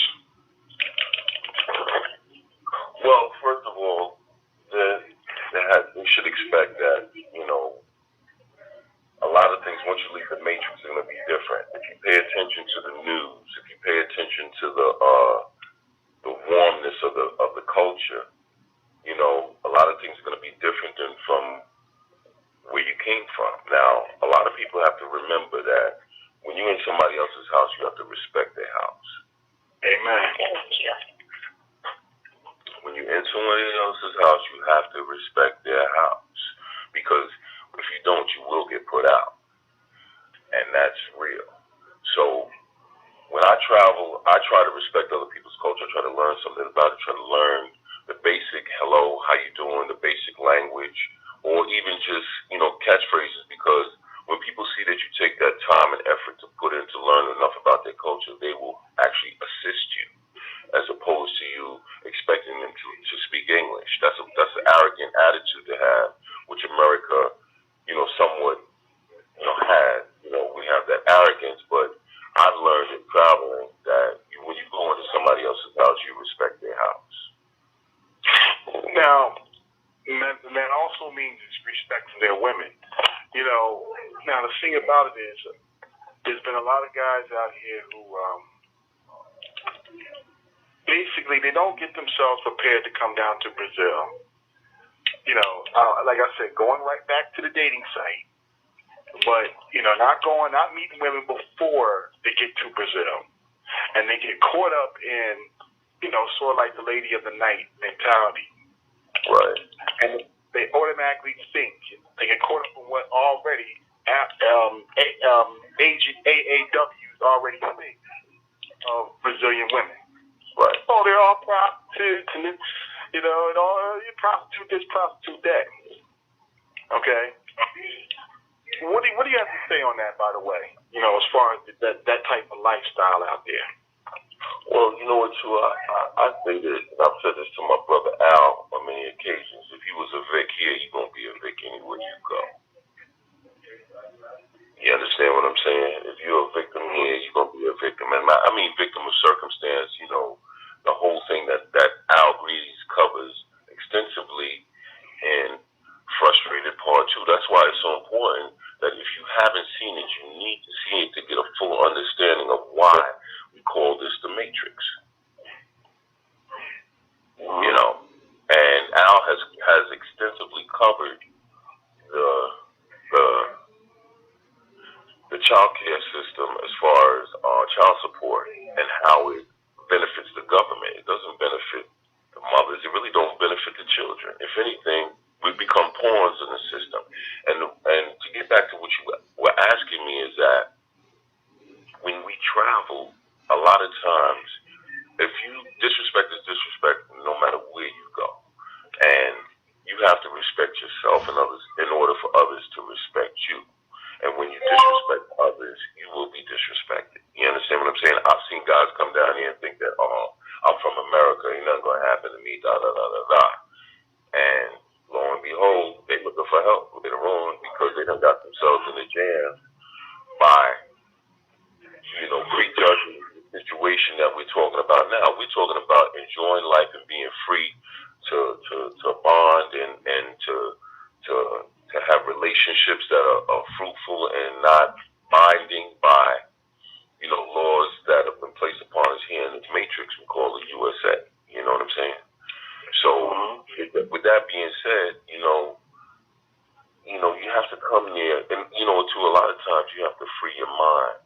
Well, first of all, we should expect that, a lot of things, once you leave the matrix, are going to be different. If you pay attention to the news, if you pay attention to the warmness of the culture, a lot of things are going to be different than from where you came from. Now, a lot of people have to remember that when you're in somebody else's house, you have to respect their house. Amen. When you're in somebody else's house, you have to respect their house, because if you don't, you will get put out, and that's real. So when I travel, I try to respect other people's culture. I try to learn something about it. Try to learn the basic hello, how you doing, the basic language, or even just catchphrases, because when people see that you take that time and effort to put in to learn enough about their culture, they will actually assist you, as opposed to you expecting them to speak English. That's an arrogant attitude to have, which America, somewhat, has. We have that arrogance, but I've learned in traveling that when you go into somebody else's house, you respect their house. Now, that also means it's respect for their women. Now the thing about it is, there's been a lot of guys out here who, basically, they don't get themselves prepared to come down to Brazil. Like I said, going right back to the dating site, but not meeting women before they get to Brazil, and they get caught up in, sort of like the lady of the night mentality. Right. And they automatically think they get caught up in what already AAWs already think of Brazilian women. Right. Oh, they're all prostitutes, and you prostitute this, prostitute that. Okay. What do you have to say on that, by the way? As far as that type of lifestyle out there. Well, you know what, too? I say this, and I've said this to my brother Al on many occasions. If he was a Vic here, you're going to be a Vic anywhere you go. You understand what I'm saying? If you're a victim here, you're going to be a victim. And I mean victim of circumstance, the whole thing that Al Greeze covers extensively in Frustrated Part 2. That's why it's so important that if you haven't seen it, you need to see it to get a full understanding of why we call this the Matrix. And Al has extensively covered the child care system as far as child support and how it benefits the government. It doesn't benefit the mothers. It really don't benefit the children. If anything, we become pawns in the system. And to get back to what you were asking me is that when we travel, a lot of times, if you disrespect is disrespect no matter where you go. And you have to respect yourself and others in order for others to respect you. And when you disrespect others, you will be disrespected. You understand what I'm saying? I've seen guys come down here and think that, I'm from America, ain't nothing going to happen to me, da-da-da-da-da. And lo and behold, they looking for help later on because they done got themselves in the jam by, prejudging the situation that we're talking about now. We're talking about enjoying life and being free to bond and to have relationships that are fruitful and not binding by, laws that have been placed upon us here in this matrix we call the USA. You know what I'm saying? So with that being said, you have to come there, and to a lot of times you have to free your mind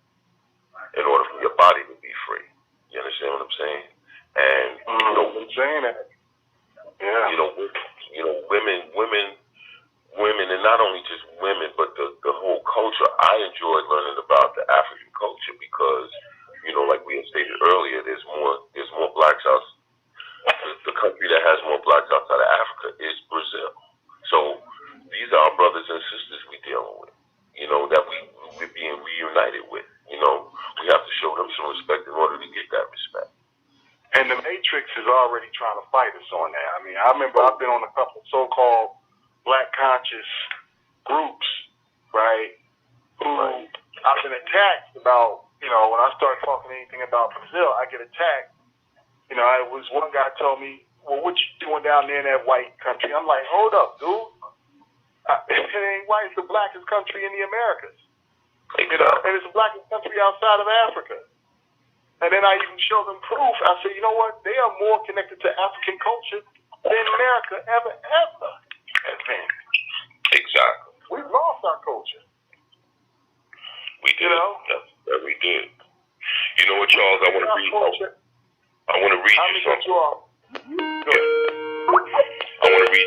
in order for your body to be free. You understand what I'm saying? And I'm saying that. Yeah. Women, and not only just women, but the whole culture. I enjoyed learning about the African culture because, like we had stated earlier, there's more blacks out. The country that has more blacks outside of Africa Matrix is already trying to fight us on that. I mean, I remember I've been on a couple of so-called black conscious groups, right, who I've been attacked about, you know, when I start talking anything about Brazil, I get attacked. You know, I was one guy told me, well, what you doing down there in that white country? I'm like, hold up, dude. It ain't white, it's the blackest country in the Americas. You know, and it's the blackest country outside of Africa. And then I even show them proof. I say, you know what? They are more connected to African culture than America ever has been. Exactly. We've lost our culture. We did. You know? That we did. You know what, Charles? I want to read you something. I want to read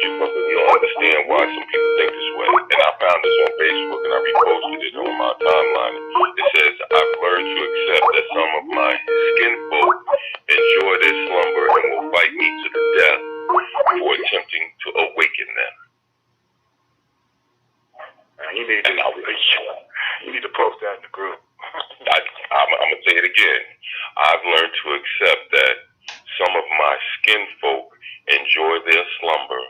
you something. You don't understand why some people think this way. And I found this on Facebook and I reposted it on my timeline. It says, I've learned to accept that some of my skin folk enjoy their slumber and will fight me to the death for attempting to awaken them. You need to post that in the group. I'm going to say it again. I've learned to accept that some of my skin folk enjoy their slumber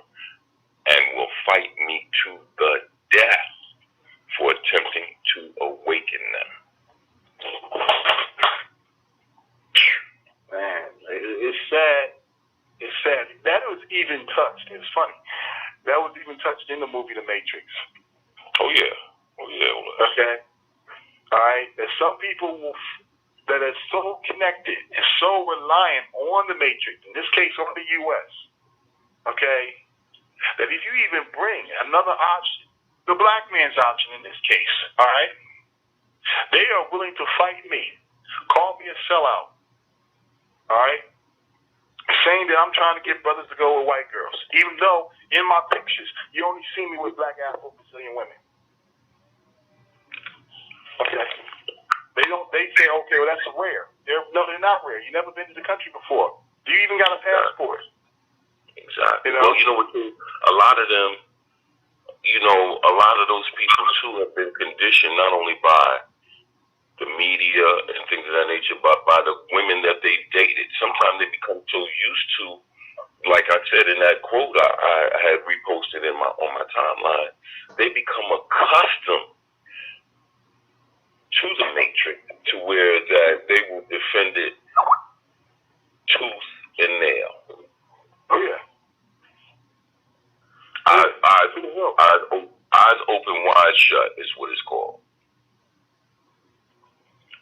and will fight me to the death for attempting to awaken them. Man, it's sad. It's sad. That was even touched. It's funny. That was even touched in the movie The Matrix. Oh, yeah. Okay. All right. There's some people that are so connected and so reliant on the Matrix, in this case on the U.S., okay, that if you even bring another option, the black man's option in this case, all right, they are willing to fight me, call me a sellout, all right, saying that I'm trying to get brothers to go with white girls, even though in my pictures you only see me with black Afro-Brazilian women. Okay. They say, okay, well, that's rare. No, they're not rare. You've never been to the country before. Do you even got a passport? Exactly. You know? Well, you know what, a lot of them, you know, a lot of those people, too, have been conditioned not only by the media and things of that nature, but by the women that they dated. Sometimes they become so used to, like I said in that quote I had reposted on my timeline, they become accustomed to the Matrix, to where that they will defend it tooth and nail. Oh yeah. Eyes open, wide shut is what it's called.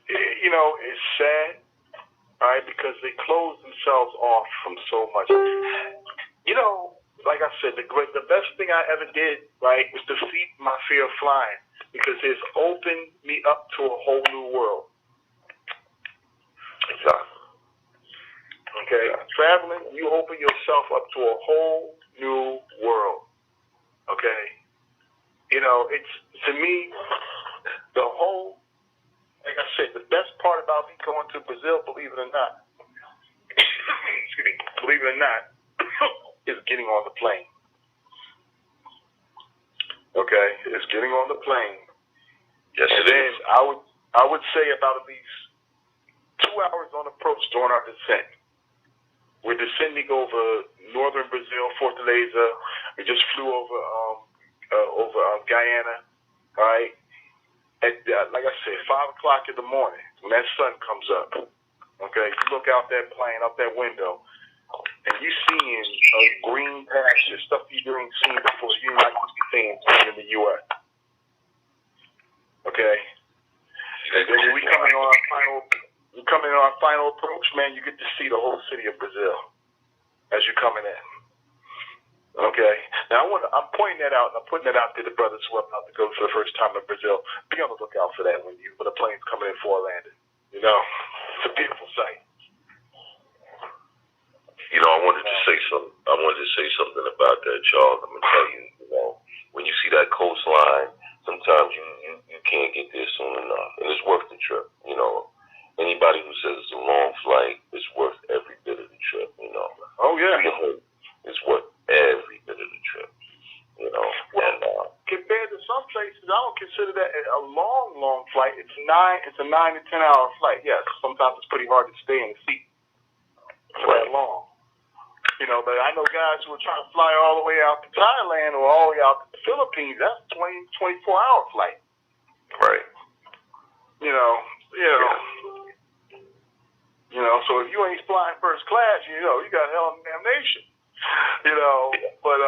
You know, it's sad, all right, because they close themselves off from so much. You know, like I said, the best thing I ever did, right, was defeat my fear of flying. Because it's opened me up to a whole new world. Exactly. Okay? Traveling, you open yourself up to a whole new world. Okay? You know, it's, to me, the whole, like I said, the best part about me going to Brazil, believe it or not, is getting on the plane. Okay? It's getting on the plane. Yes, and then I would say about at least 2 hours on approach during our descent. We're descending over northern Brazil, Fortaleza. We just flew over Guyana. All right, and like I said, 5 o'clock in the morning when that sun comes up. Okay, you look out that plane, out that window, and you seeing a green pasture, stuff you ain't seen before. You might be seeing in the U.S. Okay. And then when we come in on our final approach, man, you get to see the whole city of Brazil as you're coming in. Okay. Now I'm pointing that out and I'm putting that out to the brothers who are about to go for the first time in Brazil. Be on the lookout for that when the plane's coming in for landing. You know, it's a beautiful sight. You know, I wanted to say something about that, Charles. I'm gonna tell you, you know, when you see that coastline, sometimes you can't get there soon enough, and it's worth the trip. You know, anybody who says it's a long flight, it's worth every bit of the trip. You know. Oh yeah. It's worth every bit of the trip. You know. Well, and compared to some places, I don't consider that a long flight. It's a 9 to 10 hour flight. Yes, sometimes it's pretty hard to stay in the seat for that long. You know, but I know guys who are trying to fly all the way out to Thailand or all the way out to the Philippines. That's 24-hour flight. Right. You know. So if you ain't flying first class, you got hell of damnation. You know, but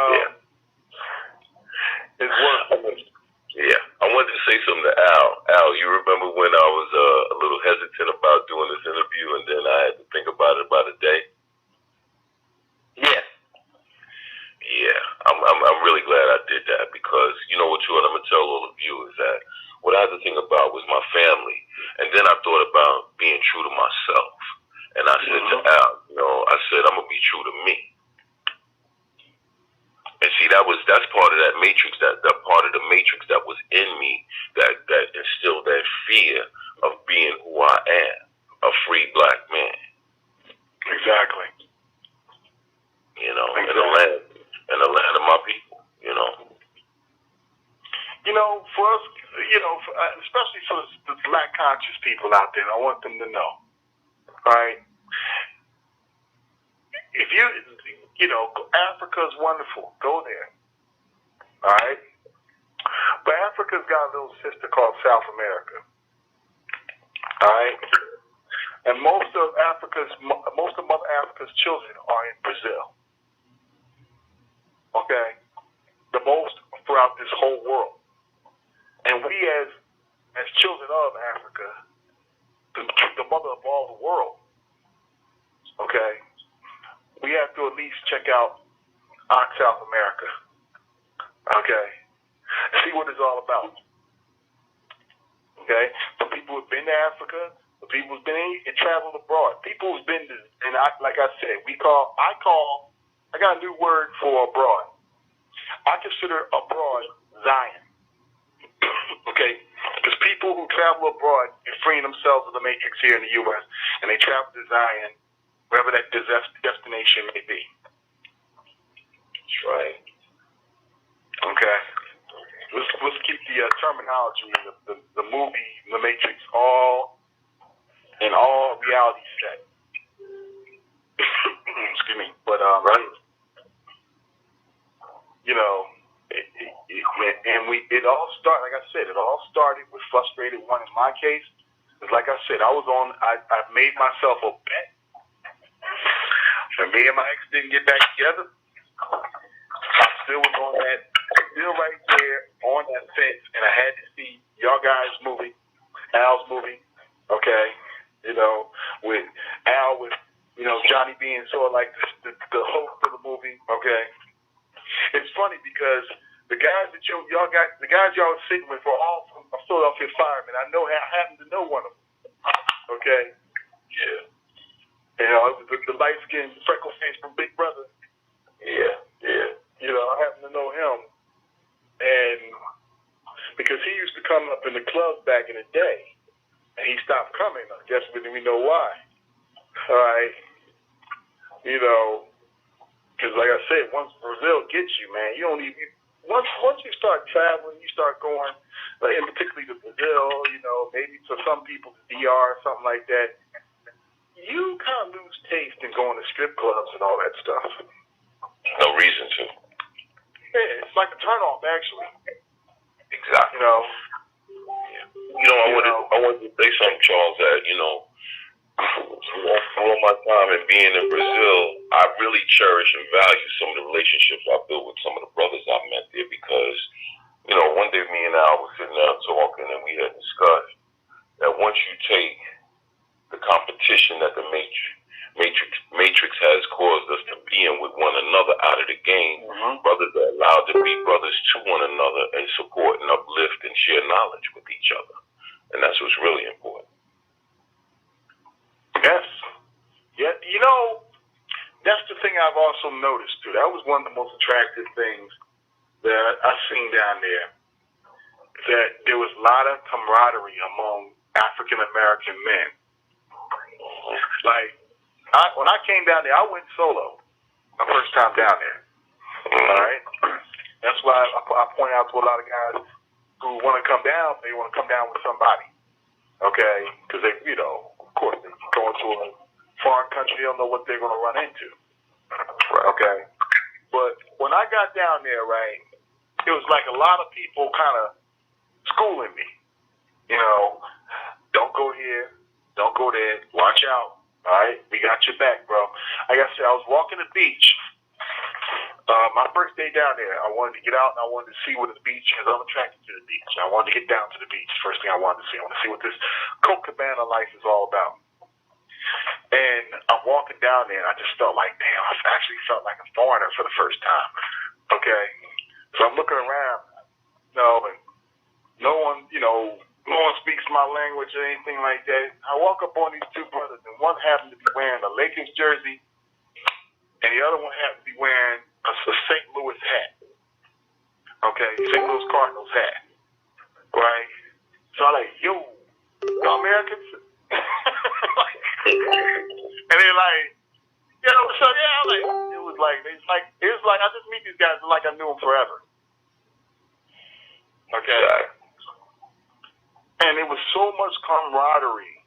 it's worth. Yeah, I wanted to say something to Al. Al, you remember when I was a little hesitant about doing this interview, and then I had to think about it about a day? Yeah. Yeah, I'm really glad I did that, because you know what, I'm gonna tell all of you is that what I had to think about was my family, and then I thought about being true to myself, and I said to Al, I said I'm gonna be true to me. And see, that's part of that matrix, that part of the matrix that was in me, that instilled that fear of being who I am, a free black man. Exactly. Exactly. In the land of my people. For us, especially for the black conscious people out there, I want them to know, right? If Africa's wonderful. Go there. All right? But Africa's got a little sister called South America. All right? And most of Mother Africa's children are in Brazil. Okay? The most throughout this whole world. And we as children of Africa, the mother of all the world, okay, we have to at least check out South America. Okay? See what it's all about. Okay? For people who've been to Africa, for people who've been and traveled abroad, people who've been to, and like I said, I got a new word for abroad. I consider abroad Zion. Okay? Because people who travel abroad and freeing themselves of the matrix here in the U.S., and they travel to Zion, wherever that destination may be. That's right. Okay. Let's keep the terminology in the movie, The Matrix, all reality set. Excuse me. But right. It all started, like I said, with frustrated one. In my case, it's like I said, I made myself a bet. And me and my ex didn't get back together. I still was still right there on that fence, and I had to see y'all guys' movie, Al's movie, okay? With Al, with Johnny being sort of like the host of the movie, okay? It's funny because the guys that y'all were sitting with were all from Philadelphia firemen. I happen to know one of them, okay? Yeah. It was the light-skinned, freckle-faced from Big Brother. Yeah. I happen to know him. And because he used to come up in the clubs back in the day, and he stopped coming. I guess we know why. All right? Because like I said, once Brazil gets you, man, you don't even... Once you start traveling, you start going, and particularly to Brazil, maybe to some people to DR or something like that, you kind of lose taste in going to strip clubs and all that stuff. No reason to. Yeah, it's like a turn-off, actually. Exactly. I wanted to say something, Charles, that, through all my time and being in Brazil, I really cherish and value some of the relationships I built with some of the brothers I met there, because, one day me and Al was sitting there talking, and we had discussed that once you take the competition that the Matrix has caused us to be in with one another out of the game, brothers are allowed to be brothers to one another and support and uplift and share knowledge with each other. And that's what's really important. Yes. Yeah, that's the thing I've also noticed, too. That was one of the most attractive things that I've seen down there, that there was a lot of camaraderie among African-American men. Like, when I came down there, I went solo my first time down there. All right? That's why I point out to a lot of guys who want to come down, they want to come down with somebody. Okay? Because they, of course, they go into a foreign country, they don't know what they're going to run into. Right. Okay. But when I got down there, right, it was like a lot of people kind of schooling me. You know, don't go here, don't go there, watch out. All right, we got your back, bro. Like I said, I was walking the beach. My first day down there, I wanted to get out and I wanted to see what the beach is. I'm attracted to the beach. I wanted to get down to the beach. First thing I wanted to see. I want to see what this Copacabana life is all about. And I'm walking down there and I just felt like, damn, I actually felt like a foreigner for the first time. Okay. So I'm looking around, and no one speaks my language or anything like that. I walk up on these two brothers and one happened to be wearing a Lakers jersey and the other one happened to be wearing a St. Louis hat. Okay, St. Louis Cardinals hat. Right? So I'm like, yo, y'all Americans? And they're like, so yeah, it was like I just meet these guys like I knew them forever. Okay. And it was so much camaraderie.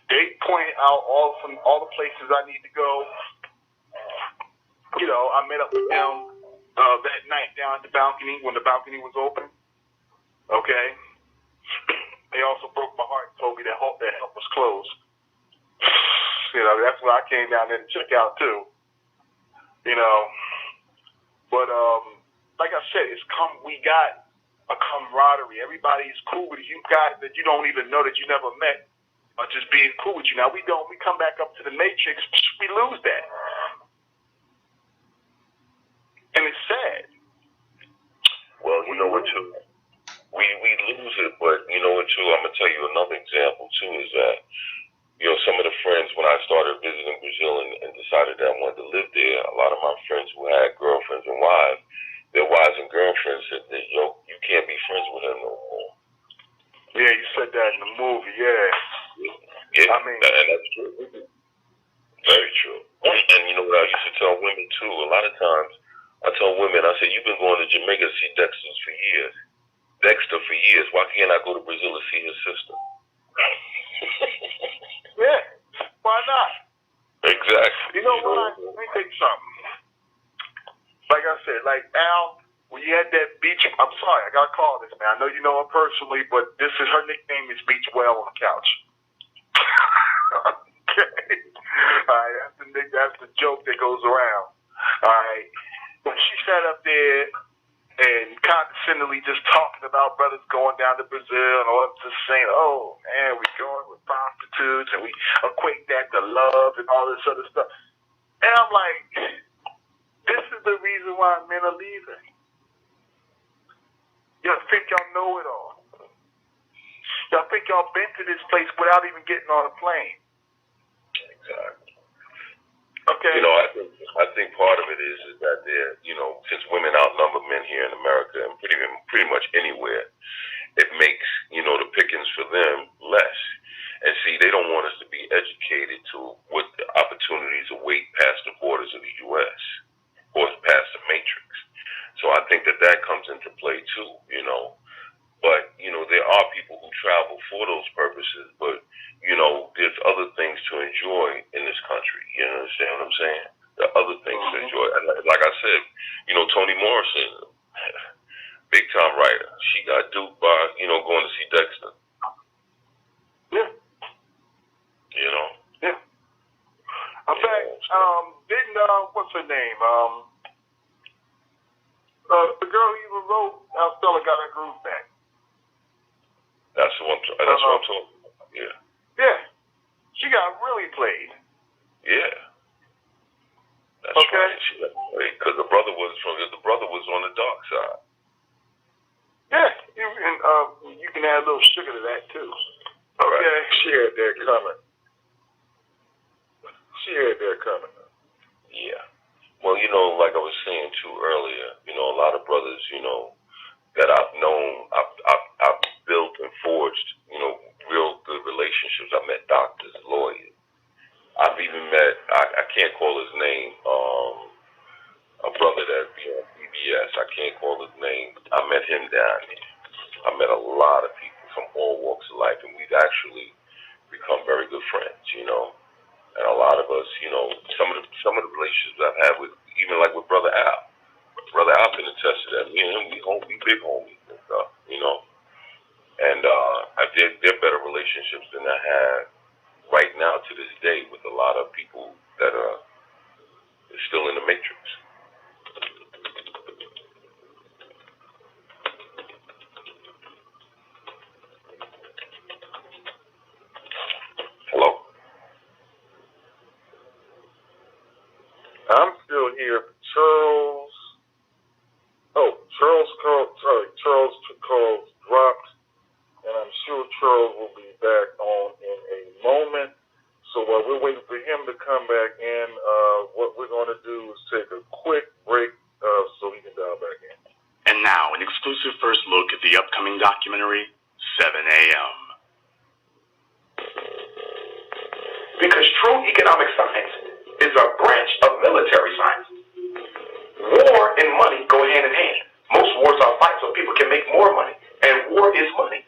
They pointed out all the places I need to go. I met up with them that night down at the balcony when the balcony was open. Okay. They also broke my heart and told me that help was closed. That's why I came down there to check out too. But like I said, we got a camaraderie. Everybody's cool with you guys that you don't even know that you never met are just being cool with you. Now we come back up to the matrix, we lose that. And it's sad. Well, you know what, too? We lose it, but you know what, too? I'm going to tell you another example, too, is that, some of the friends, when I started visiting Brazil and decided that I wanted to live there, a lot of my friends who had girlfriends and wives, their wives and girlfriends said that, you can't be friends with her no more. Yeah, you said that in the movie, yeah. Yeah, and that's true. Very true. And you know what I used to tell women, too? A lot of times, I tell women, I say, you've been going to Jamaica to see Dexter for years. Why can't I go to Brazil to see his sister? Yeah, why not? Exactly. Let me tell you something. Like I said, like Al, when you had that beach, I'm sorry, I got to call this, man. I know you know her personally, but her nickname is Beach Whale on the Couch. Okay. All right, that's the joke that goes around. All right. When she sat up there and condescendingly just talking about brothers going down to Brazil and all just saying, oh, man, we going with prostitutes and we equate that to love and all this other stuff. And I'm like, this is the reason why men are leaving. Y'all think y'all know it all. Y'all think y'all been to this place without even getting on a plane. Exactly. Okay. I think part of it is that they're, since women outnumber men here in America and pretty much anywhere, it makes, the pickings for them less. And see, they don't want us to be educated to what the opportunities await past the borders of the U.S. or past the matrix. So I think that comes into play too, But, there are people who travel for those purposes, but, there's other things to enjoy in this country. You understand what I'm saying? There are other things to enjoy. And like I said, Toni Morrison, big time writer. She got duped by, going to see Dexter. Yeah. Yeah. In fact, what's her name? The girl who even wrote Stella Got Her Groove Back. That's what I'm talking about. Yeah. Yeah. She got really played. Yeah. That's okay. Right. She got played because the brother was on the dark side. Yeah. You can add a little sugar to that too. All right. Okay. She had that coming. Yeah. Well, like I was saying too earlier, a lot of brothers, that I've known, I've built and forged, real good relationships. I met doctors, lawyers. I've even met, I can't call his name, a brother that be on PBS. I can't call his name. I met him down here. I met a lot of people from all walks of life, and we've actually become very good friends, And a lot of us, you know, some of the relationships I've had with, even like with Brother Al. Brother Al can attest to that. Me and him, we big homies and stuff, you know. And they're better relationships than I have right now to this day with a lot of people that are still in the matrix. Hello? I'm still here. Charles calls dropped, and I'm sure Charles will be back on in a moment. So while we're waiting for him to come back in, what we're going to do is take a quick break so he can dial back in. And now, an exclusive first look at the upcoming documentary, 7 a.m. Because true economic science is a branch of military science. War and money go hand in hand. Most wars are fights so people can make more money, and war is money.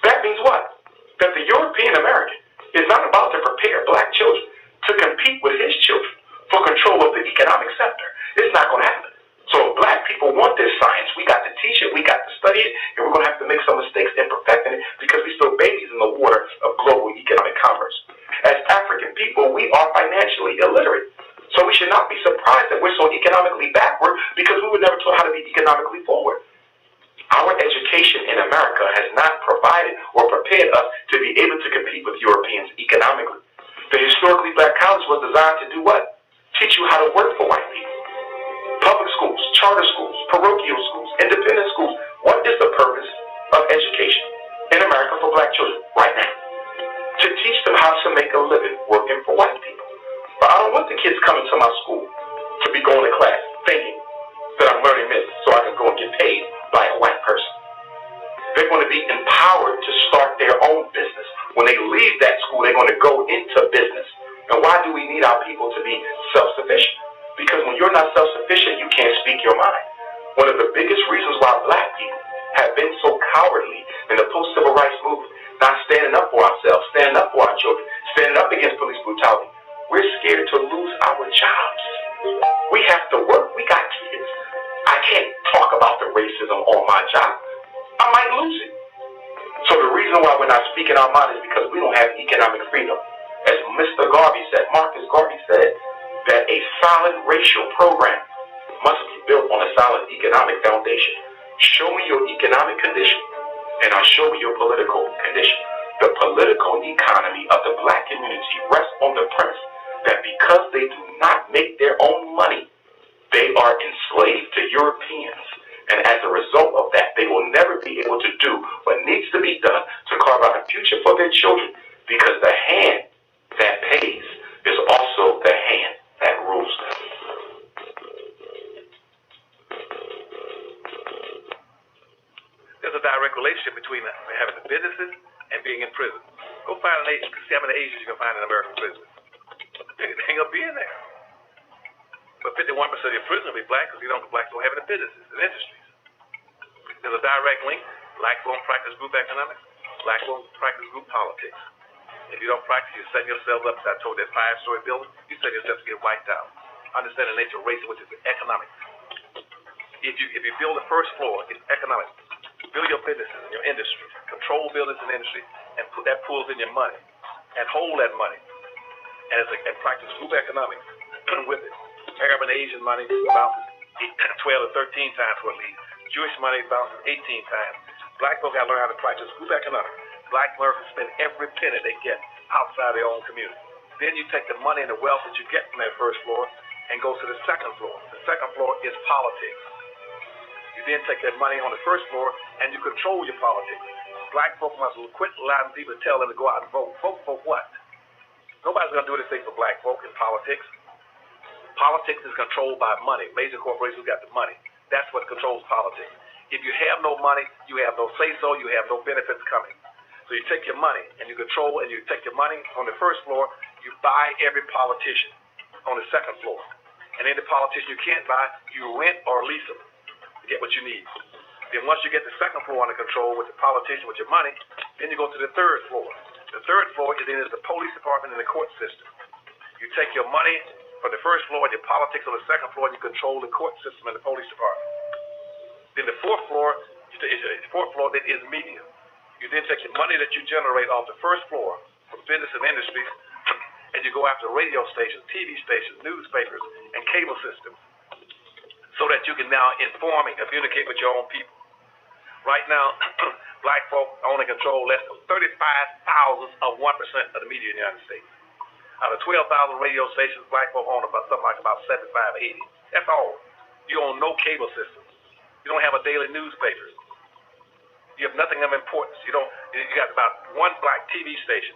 That means what? That the European American is not about to prepare black children to compete with his children for control of the economic sector. It's not going to happen. So if black people want this science, we got to teach it, we got to study it, and we're going to have to make some mistakes in perfecting it because we're still babies in the water of global economic commerce. As African people, we are financially illiterate. So we should not be surprised that we're so economically backward because we were never taught how to be economically forward. Our education in America has not provided or prepared us to be able to compete with Europeans economically. The historically black college was designed to do what? Teach you how to work for white people. Public schools, charter schools, parochial schools, independent schools. What is the purpose of education in America for black children right now? To teach them how to make a living working for white people. But I don't want the kids coming to my school to be going to class thinking that I'm learning this so I can go and get paid by a white person. They're going to be empowered to start their own business. When they leave that school, they're going to go into business. And why do we need our people to be self-sufficient? Because when you're not self-sufficient, you can't speak your mind. One of the biggest reasons why black people have been so cowardly in the post-civil rights movement, not standing up for ourselves, standing up for our children, standing up against police brutality, we're scared to lose our jobs. We have to work. We got kids. I can't talk about the racism on my job. I might lose it. So the reason why we're not speaking our mind is because we don't have economic freedom. As Mr. Garvey said, Marcus Garvey said, that a solid racial program must be built on a solid economic foundation. Show me your economic condition, and I'll show you your political condition. The political economy of the black community rests on the premise that because they do not make their own money, they are enslaved to Europeans. And as a result of that, they will never be able to do what needs to be done to carve out a future for their children, because the hand that pays is also the hand that rules them. There's a direct relationship between having the businesses and being in prison. Go find an Asian, see how many Asians you can find in American prison. They ain't gonna be in there. But 51% of your prisoners will be black because blacks don't have any businesses and industries. There's a direct link. Blacks won't practice group economics. Blacks won't practice group politics. If you don't practice, you're setting yourself up. As I told that 5-story building, you set yourself to get wiped out. Understand the nature of racism, which is economics. If you build the first floor, it's economics. Build your businesses and your industry. Control business and industry, and that pulls in your money. And hold that money. And practice group economics with it. Arab and Asian money bounces 12 or 13 times what it leaves. Jewish money bounces 18 times. Black folks got to learn how to practice group economics. Black Americans spend every penny they get outside their own community. Then you take the money and the wealth that you get from that first floor and go to the second floor. The second floor is politics. You then take that money on the first floor and you control your politics. Black folks must quit allowing people to tell them to go out and vote. Vote for what? Nobody's going to do anything for black folk in politics. Politics is controlled by money. Major corporations got the money. That's what controls politics. If you have no money, you have no say-so, you have no benefits coming. So you take your money and you control, and you take your money on the first floor, you buy every politician on the second floor. And any politician you can't buy, you rent or lease them to get what you need. Then once you get the second floor under control with the politician, with your money, then you go to the third floor. The third floor is the police department and the court system. You take your money from the first floor and your politics on the second floor, and you control the court system and the police department. Then the fourth floor then is media. You then take the money that you generate off the first floor from business and industries, and you go after radio stations, TV stations, newspapers, and cable systems, so that you can now inform and communicate with your own people. Right now, black folk only control less than 35 thousandths of 1% of the media in the United States. Out of 12,000 radio stations, black folk own about 75, 80. That's all. You own no cable system. You don't have a daily newspaper. You have nothing of importance. You got about one black TV station.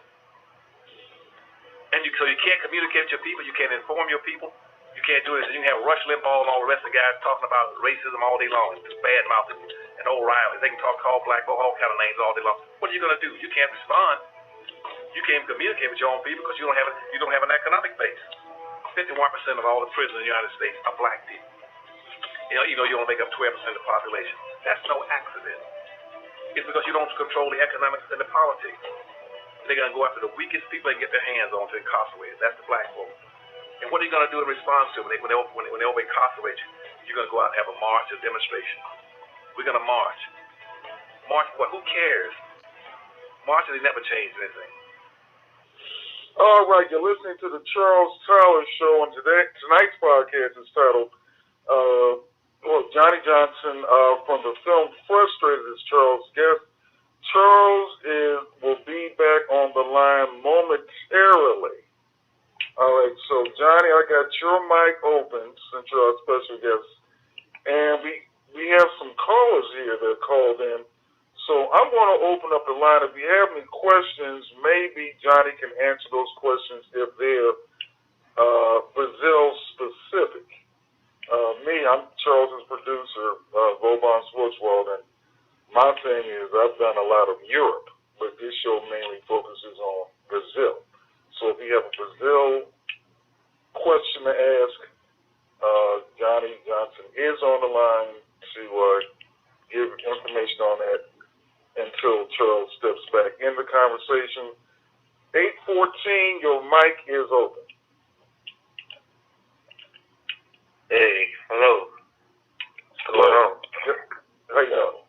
And so you can't communicate with your people. You can't inform your people. You can't do this. You can have Rush Limbaugh and all the rest of the guys talking about racism all day long, and bad mouthing and O'Reilly. They can call black folk all kind of names all day long. What are you going to do? You can't respond. You can't communicate with your own people because you don't have an economic base. 51% of all the prisoners in the United States are black people. You only make up 12% of the population. That's no accident. It's because you don't control the economics and the politics. They're going to go after the weakest people they can get their hands on to incarcerate. That's the black folk. And what are you going to do in response to when they incarcerate you? You're going to go out and have a march, a demonstration. We're going to march. March what? Who cares? Marches, they never change anything. All right, you're listening to the Charles Tyler Show, and tonight's podcast is titled, Johnny Johnson from the film Frustrated is Charles' guest. Charles will be back on the line momentarily. All right, so Johnny, I got your mic open since you're our special guest, and we have some callers here that called in. So I'm going to open up the line. If you have any questions, maybe Johnny can answer those questions if they're Brazil specific. I'm Charles's producer, Vauban Sports World, and my thing is I've done a lot of Europe, but this show mainly focuses on Brazil. So if you have a Brazil question to ask, Johnny Johnson is on the line to give information on that until Charles steps back in the conversation. 814, your mic is open. Hey, hello. What's going on? How you doing?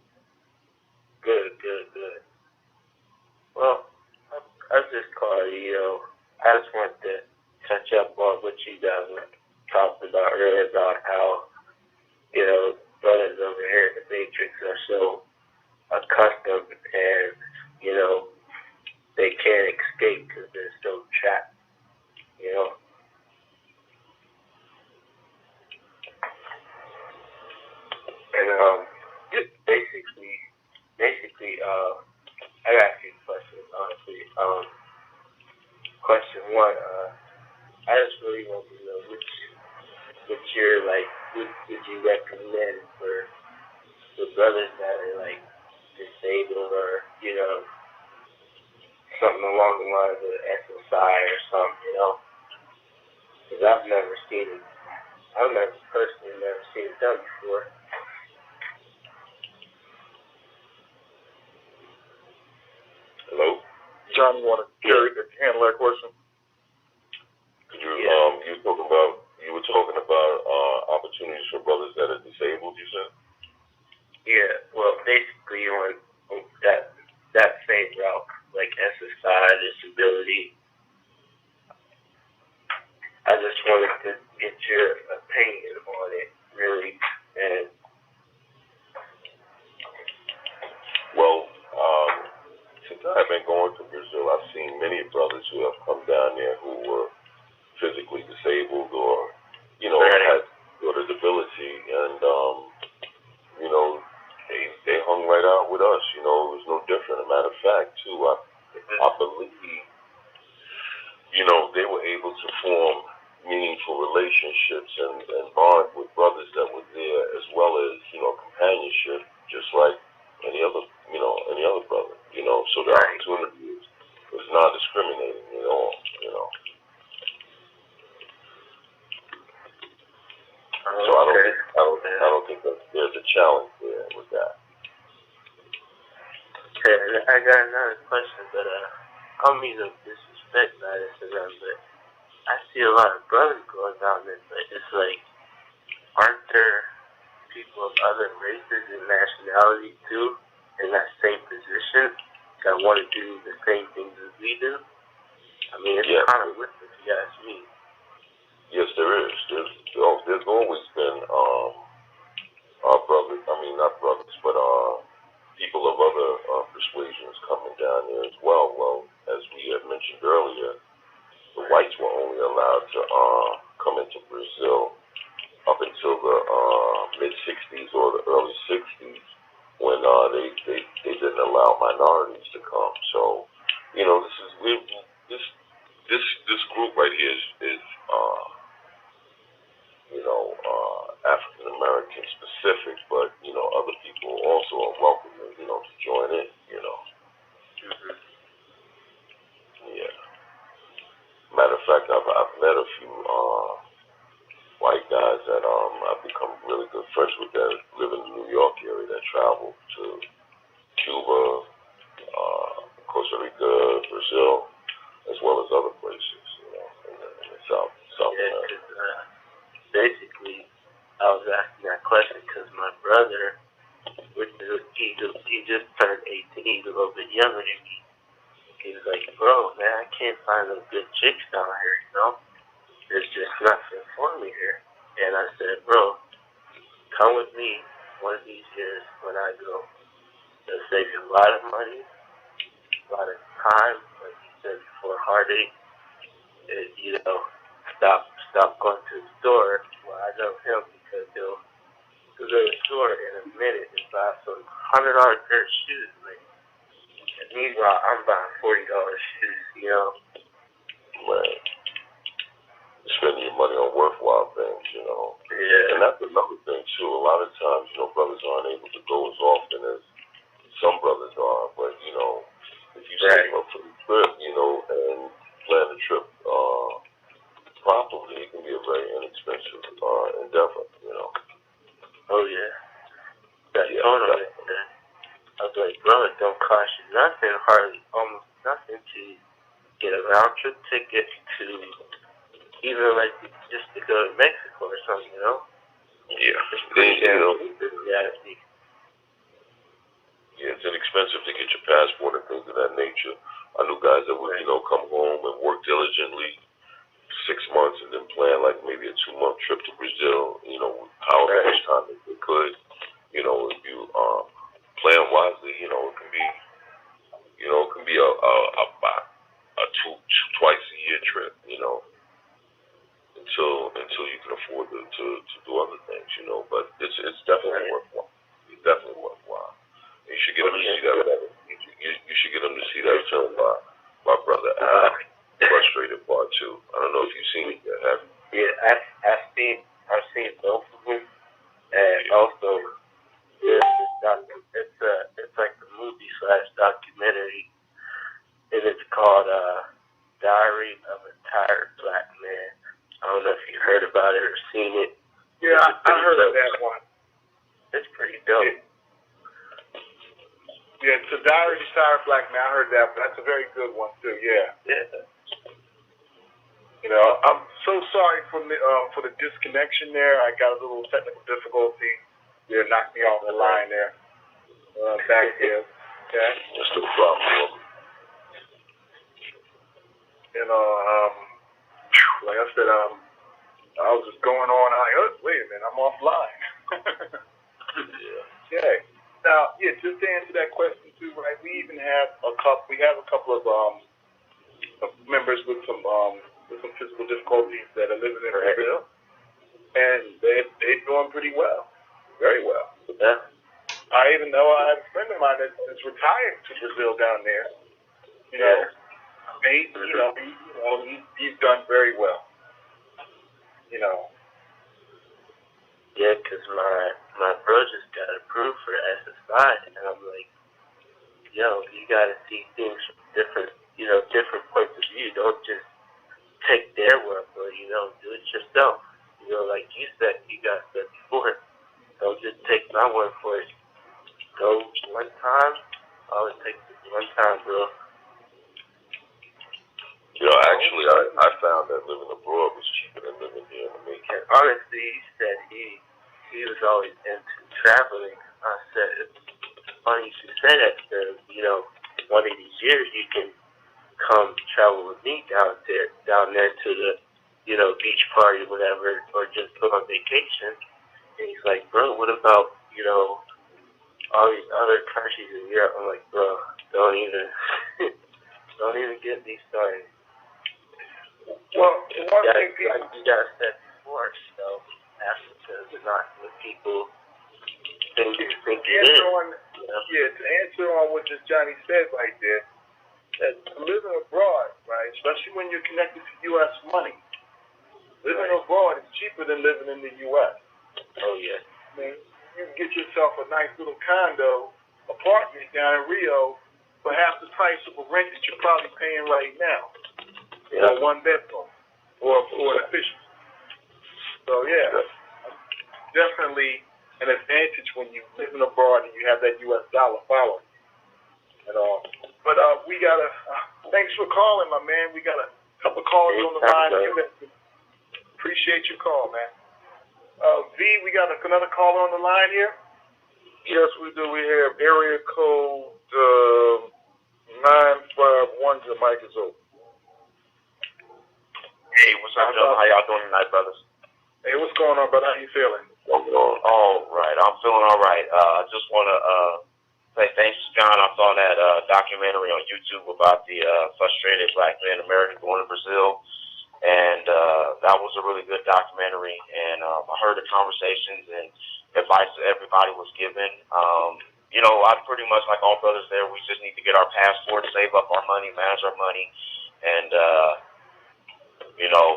Good. Well, I just called you. I just wanted to touch up on what you guys were talking about earlier about how, brothers over here in the Matrix are so accustomed and, they can't escape because they're so trapped, And basically, I got a few questions, honestly. Question one, I just really want to know what would you recommend for the brothers that are disabled or, something along the lines of SSI or something, because I've personally never seen it done before. Hello? John, you want to handle that question? Could you, you were talking about opportunities for brothers that are disabled, you said? Yeah, well, basically on that same route, like SSI, disability. I just wanted to get your opinion on it, really. And Well, since I've been going to Brazil, I've seen many brothers who have come down there who were physically disabled or, had sort of disability, and, they hung right out with us, it was no different. As a matter of fact, too, I believe, they were able to form meaningful relationships and bond with brothers that were there, as well as, companionship, just like any other brother, so the opportunity was not discriminating at all, So I don't think that there's a challenge there with that. Okay, I got another question, but I don't mean no disrespect by this, but I see a lot of brothers going down this, but it's like, aren't there people of other races and nationalities too in that same position that want to do the same things as we do? I mean, it's kind of weird if you ask me. Yes, there is. There's always been our brothers. I mean, not brothers, but people of other persuasions coming down there as well. Well, as we had mentioned earlier, the whites were only allowed to come into Brazil up until the mid '60s or the early '60s, when they didn't allow minorities to come. So, you know, this group right here is African American specific, but you know, other people also are welcome, you know, to join in. You know. Mm-hmm. Yeah. Matter of fact, I've met a few white guys that I've become really good friends with that live in the New York area that travel to Cuba, Costa Rica, Brazil, as well as other places, you know, in the South America. Because basically, I was asking that question because my brother, he just turned 18, he's a little bit younger than me. He was like, bro, man, I can't find no good chicks down here, you know? There's just nothing for me here. And I said, bro, come with me one of these years when I go. It'll save you a lot of money, a lot of time, like you said before, heartache. You know, stop going to the store. Well, I know him because he'll go to the store in a minute and buy some $100 pair of shoes. Like, and meanwhile, I'm buying $40 shoes, you know? Right. Spending your money on worthwhile things, you know. Yeah. And that's another thing too. A lot of times, you know, brothers aren't able to go as often as some brothers are. But you know, if you save up for the trip, you know, and plan the trip properly, it can be a very inexpensive endeavor, you know. Oh yeah. That totally. I was like, bro, it don't cost you nothing, hardly almost nothing to get a round trip ticket to even like just to go to Mexico or something, you know? Yeah. Yeah, it's inexpensive to get your passport and things of that nature. I knew guys that would, you know, come home and work diligently 6 months and then plan like maybe a 2-month trip to Brazil, you know, however much time they could. You know, if you plan wisely, you know, it can be a twice a year trip, you know, until you can afford to do other things, you know. But it's definitely worthwhile. It's definitely worthwhile. You should get them to see that. You should get them to see that film by my brother Al, Frustrated Part 2. I don't know if you've seen it yet, have you? Yeah, I've seen both of them, and also it's like the movie / documentary, and it's called Diary of a Tired Black Man. I don't know if you heard about it or seen it. Yeah, I heard of that one. It's pretty dope. Yeah, it's a Diary of a Tired Black Man. I heard that, but that's a very good one too. Yeah. Yeah. You know, I'm so sorry for the disconnection there. I got a little technical difficulty. They knocked me off the line there. Back here. Okay. That's no problem. You know, like I said, I was just going on. I'm like, oh, wait a minute, I'm offline. Yeah. Okay. Now, yeah, just to answer that question too, right? We even have a couple of members with some physical difficulties that are living in Brazil, and they're doing pretty well, very well. Yeah. I even know I have a friend of mine that's retired to Brazil down there. You know, he's done very well. You know. Yeah, because my bro just got approved for SSI, and I'm like, yo, you gotta see things from different points of view. Don't just take their word for it, do it yourself. Like you said before, don't just take my word for it. Go one time, all it takes is one time, bro. You know, actually, I found that living abroad was cheaper than living here in America. And honestly, he said he was always into traveling. I said, it's funny you should say that because, one of these years you can come travel with me down there to the, beach party, whatever, or just go on vacation. And he's like, bro, what about, all these other countries in Europe? I'm like, bro, don't even get me started. Well, one thing, Like you guys said before, Africa is not what people think it is. to answer on what just Johnny said right there, that living abroad, right, especially when you're connected to U.S. money, living abroad is cheaper than living in the U.S. Oh, yeah. I mean, you can get yourself a nice little condo apartment down in Rio for half the price of a rent that you're probably paying right now, or one bedroom, or an official. So yeah, definitely an advantage when you living abroad and you have that U.S. dollar following. And but we gotta. Thanks for calling, my man. We got a couple callers on the line here. Appreciate your call, man. V, we got another caller on the line here. Yes, we do. We have area code 951. Your mic is open. Hey, what's up, Joe? How y'all doing tonight, brothers? Hey, what's going on, brother? How you feeling? All right. I'm feeling all right. I just want to say thanks to John. I saw that documentary on YouTube about the frustrated black men in America going to Brazil. And that was a really good documentary. And I heard the conversations and advice that everybody was given. I pretty much, like all brothers there, we just need to get our passports, save up our money, manage our money. And,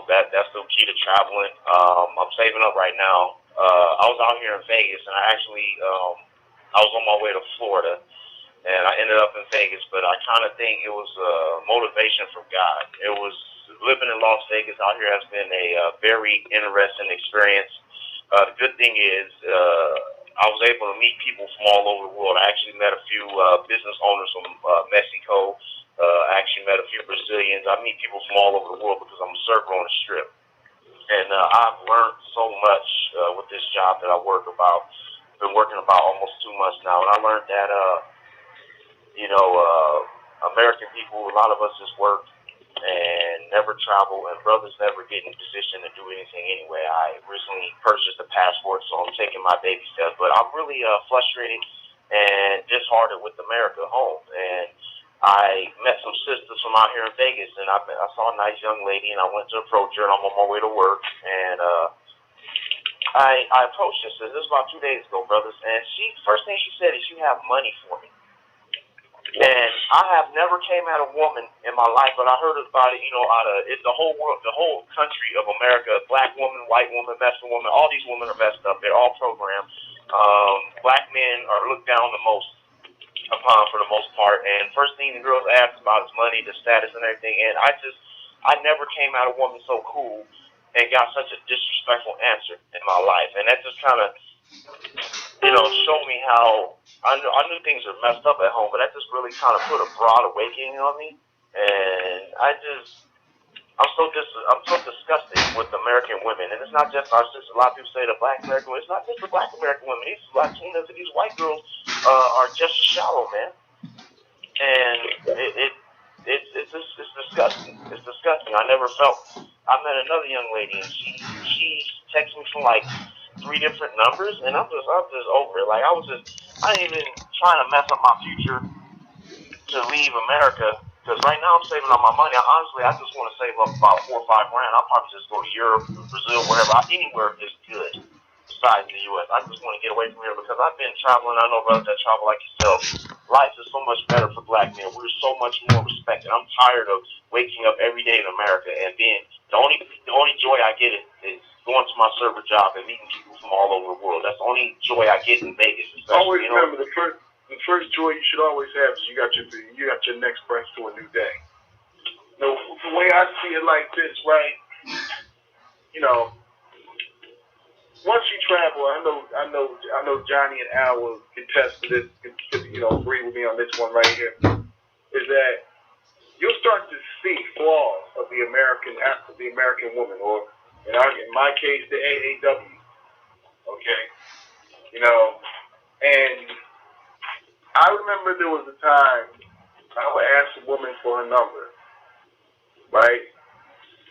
that's the key to traveling. I'm saving up right now. I was out here in Vegas, and I was on my way to Florida. And I ended up in Vegas, but I kind of think it was motivation from God. It was living in Las Vegas out here has been a very interesting experience. The good thing is I was able to meet people from all over the world. I actually met a few business owners from Mexico. I actually met a few Brazilians. I meet people from all over the world because I'm a server on the Strip. And I've learned so much with this job that I work about. I've been working about almost 2 months now, and I learned that American people, a lot of us just work and never travel, and brothers never get in a position to do anything anyway. I recently purchased a passport, so I'm taking my baby steps, but I'm really frustrated and disheartened with America home. And I met some sisters from out here in Vegas, and I saw a nice young lady, and I went to approach her, and I'm on my way to work, and I approached her. This was about 2 days ago, brothers, and first thing she said is, "You have money for me." And I have never came at a woman in my life, but I heard about it, the whole world, the whole country of America, black woman, white woman, Mexican woman, all these women are messed up. They're all programmed. Black men are looked down the most upon for the most part. And first thing the girls ask about is money, the status and everything. And I never came at a woman so cool and got such a disrespectful answer in my life. And that just kind of, showed me how I knew things were messed up at home, but that just really kind of put a broad awakening on me. And I'm so disgusted with American women. And it's not just our sisters. A lot of people say the black American women. It's not just the black American women. These Latinas and these white girls are just shallow, man. And it's disgusting. It's disgusting. I met another young lady, and she texted me from like 3 different numbers, and I'm just over it. Like I ain't even trying to mess up my future to leave America, because right now I'm saving up my money. I just want to save up about $4 or $5 grand. I'll probably just go to Europe, Brazil, wherever. Anywhere is good besides the U.S. I just want to get away from here because I've been traveling. I know brothers that travel like yourself. Life is so much better for black men. We're so much more respected. I'm tired of waking up every day in America and being the only joy I get is going to my server job and meeting people from all over the world. That's the only joy I get in Vegas. Always remember the first joy you should always have is you got your next breath to a new day. The way I see it like this, right? Once you travel, I know Johnny and Al will contest to this, agree with me on this one right here, is that you'll start to see flaws of the American woman, or in my case, the AAW. Okay, you know, and I remember there was a time I would ask a woman for her number, right?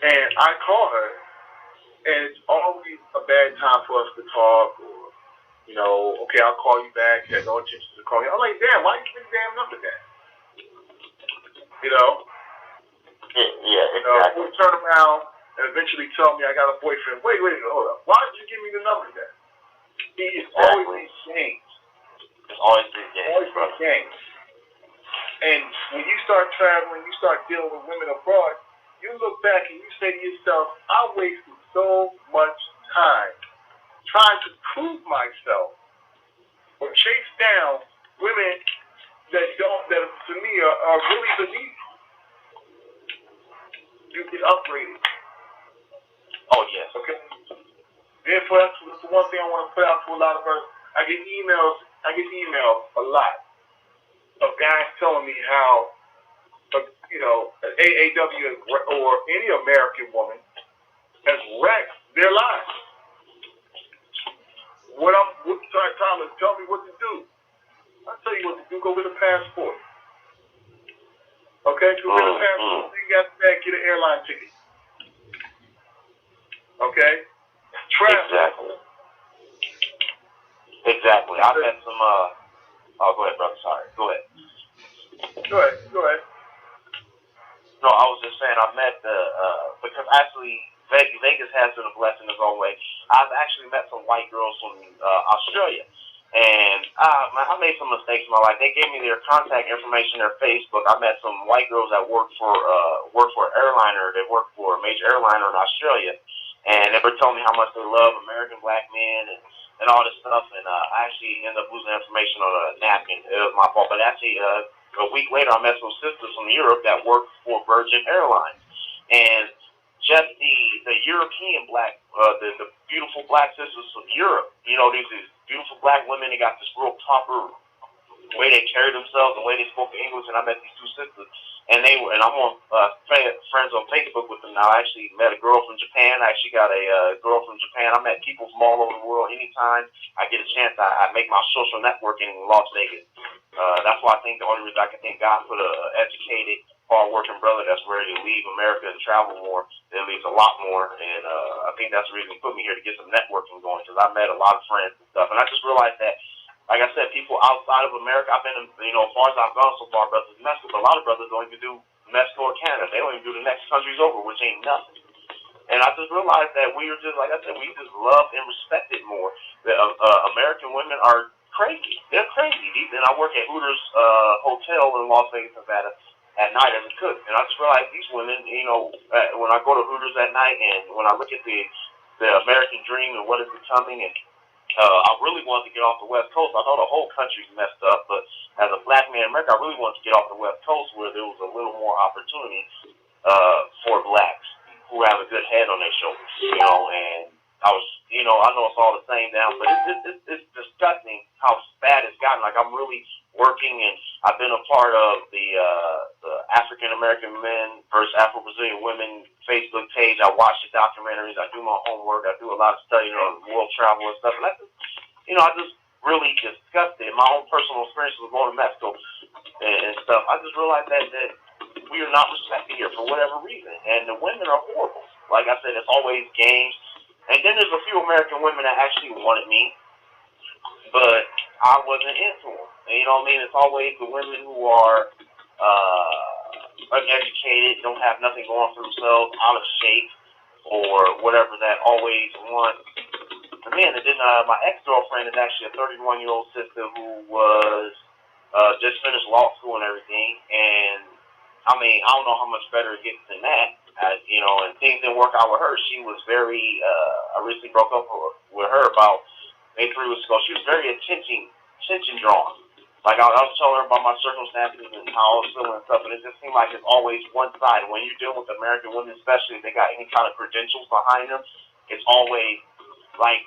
And I call her, and it's always a bad time for us to talk, or, you know, okay, I'll call you back. She had no intention to call you. I'm like, damn, why you give me the damn number then? You know? Yeah, exactly. You know, she'll turn around and eventually tell me I got a boyfriend. Wait, hold up. Why did you give me the number then? It's always these games. It's always these games. Always these games. And when you start traveling, you start dealing with women abroad, you look back and you say to yourself, I wasted so much time trying to prove myself or chase down women that to me are really beneath. You get upgraded. Oh, yes. Okay? Therefore, that's the one thing I want to put out to a lot of us. I get emails a lot of guys telling me how, you know, an AAW or any American woman has wrecked their lives. Thomas, tell me what to do. I'll tell you what to do. Go get a passport. Okay? Go get a passport. You got that, get an airline ticket. Okay? Travel. Exactly. I met some, oh, go ahead, brother. Sorry. Go ahead. Go ahead. No, I was just saying I met because actually Vegas has been a blessing as always. I've actually met some white girls from Australia, and I made some mistakes in my life. They gave me their contact information, their Facebook. I met some white girls that work for an airliner. They work for a major airliner in Australia, and they were telling me how much they love American black men and all this stuff. And I actually ended up losing information on a napkin. It was my fault, but actually. A week later, I met some sisters from Europe that worked for Virgin Airlines, and just the European black, the beautiful black sisters from Europe. You know, these beautiful black women. They got this real proper way they carry themselves, the way they spoke English. And I met these two sisters, and I'm on friends on Facebook with them now. I actually met a girl from Japan. I actually got a girl from Japan. I met people from all over the world. Anytime I get a chance, I make my social networking in Las Vegas. That's why I think the only reason I can thank God for the educated, hard-working brother that's ready to leave America and travel more. It leaves a lot more, and I think that's the reason he put me here, to get some networking going, because I met a lot of friends and stuff. And I just realized that, like I said, people outside of America, I've been, as far as I've gone so far, brothers in Mexico, a lot of brothers don't even do Mexico or Canada. They don't even do the next countries over, which ain't nothing. And I just realized that we are just, like I said, we just love and respect it more. The American women are crazy. They're crazy. And I work at Hooters Hotel in Las Vegas, Nevada at night as a cook. And I just realized these women, when I go to Hooters at night and when I look at the American dream and what is becoming, and I really wanted to get off the West Coast. I know the whole country's messed up, but as a black man in America, I really wanted to get off the West Coast where there was a little more opportunity for blacks who have a good head on their shoulders, and I was, I know it's all the same down, but it's disgusting how bad it's gotten. Like, I'm really working, and I've been a part of the African American Men versus Afro-Brazilian Women Facebook page. I watch the documentaries. I do my homework. I do a lot of studying on world travel and stuff. And I just really disgusted. My own personal experiences of going to Mexico and stuff. I just realized that we are not respected here for whatever reason, and the women are horrible. Like I said, it's always games. And then there's a few American women that actually wanted me, but I wasn't into them. And you know what I mean? It's always the women who are uneducated, don't have nothing going for themselves, out of shape, or whatever, that always want the men. And then my ex-girlfriend is actually a 31-year-old sister who was just finished law school and everything. And, I mean, I don't know how much better it gets than that. And things didn't work out with her. She was very, I recently broke up with her about maybe 3 weeks ago. She was very attention drawn. Like, I was telling her about my circumstances and how I was feeling and stuff, and it just seemed like it's always one side. And when you're dealing with American women, especially if they got any kind of credentials behind them, it's always like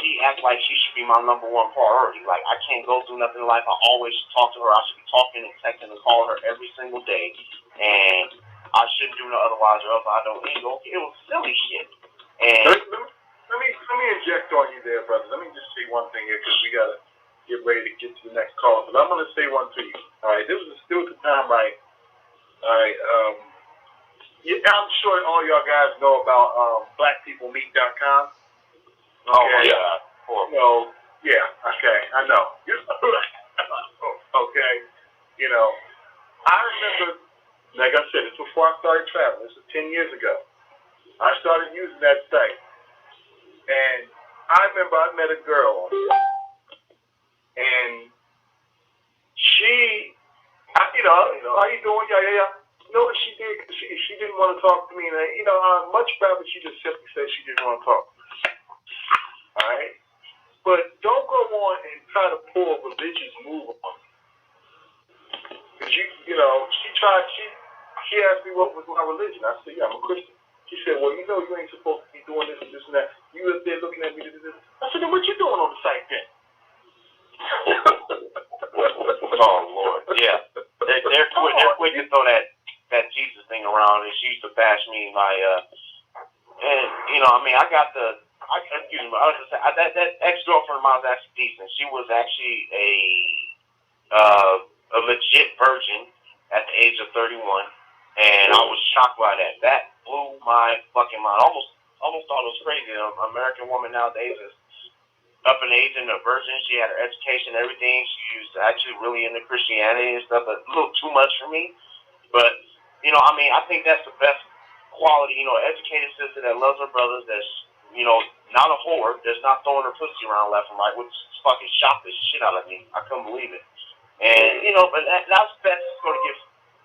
she acts like she should be my number one priority. Like, I can't go through nothing in life. I always talk to her. I should be talking and texting and calling her every single day. and I shouldn't do no otherwise or else I don't eat. It was silly shit. And let me inject on you there, brother. Let me just say one thing here because we gotta get ready to get to the next call. But I'm gonna say one to you. All right, this was still at the time, right? All right. Yeah, I'm sure all y'all guys know about blackpeoplemeet.com. Okay. Oh yeah. So yeah, okay, I know. Okay, you know, I remember, like I said, it's before I started traveling. This was 10 years ago. I started using that site, and I remember I met a girl on there, and she, you know, how you doing? Yeah. You know what she did? She didn't want to talk to me, and I'd much rather she just simply said she didn't want to talk. All right, but don't go on and try to pull a religious move on me. Cause she asked me what was my religion. I said, yeah, I'm a Christian. She said, well, you know you ain't supposed to be doing this and this and that. You up there looking at me, this. I said, then what you doing on the site then? Oh Lord, yeah. They're quick to throw that Jesus thing around, and she used to bash me and I got that ex-girlfriend of mine was actually decent. She was actually a legit virgin at the age of 31, and I was shocked by that. That blew my fucking mind. Almost thought it was crazy. An American woman nowadays is up in age and a virgin. She had her education and everything. She was actually really into Christianity and stuff, but a little too much for me. But, I think that's the best quality, educated sister that loves her brothers, that's, not a whore, that's not throwing her pussy around left and right, which fucking shocked the shit out of me. I couldn't believe it. And, but that's going to give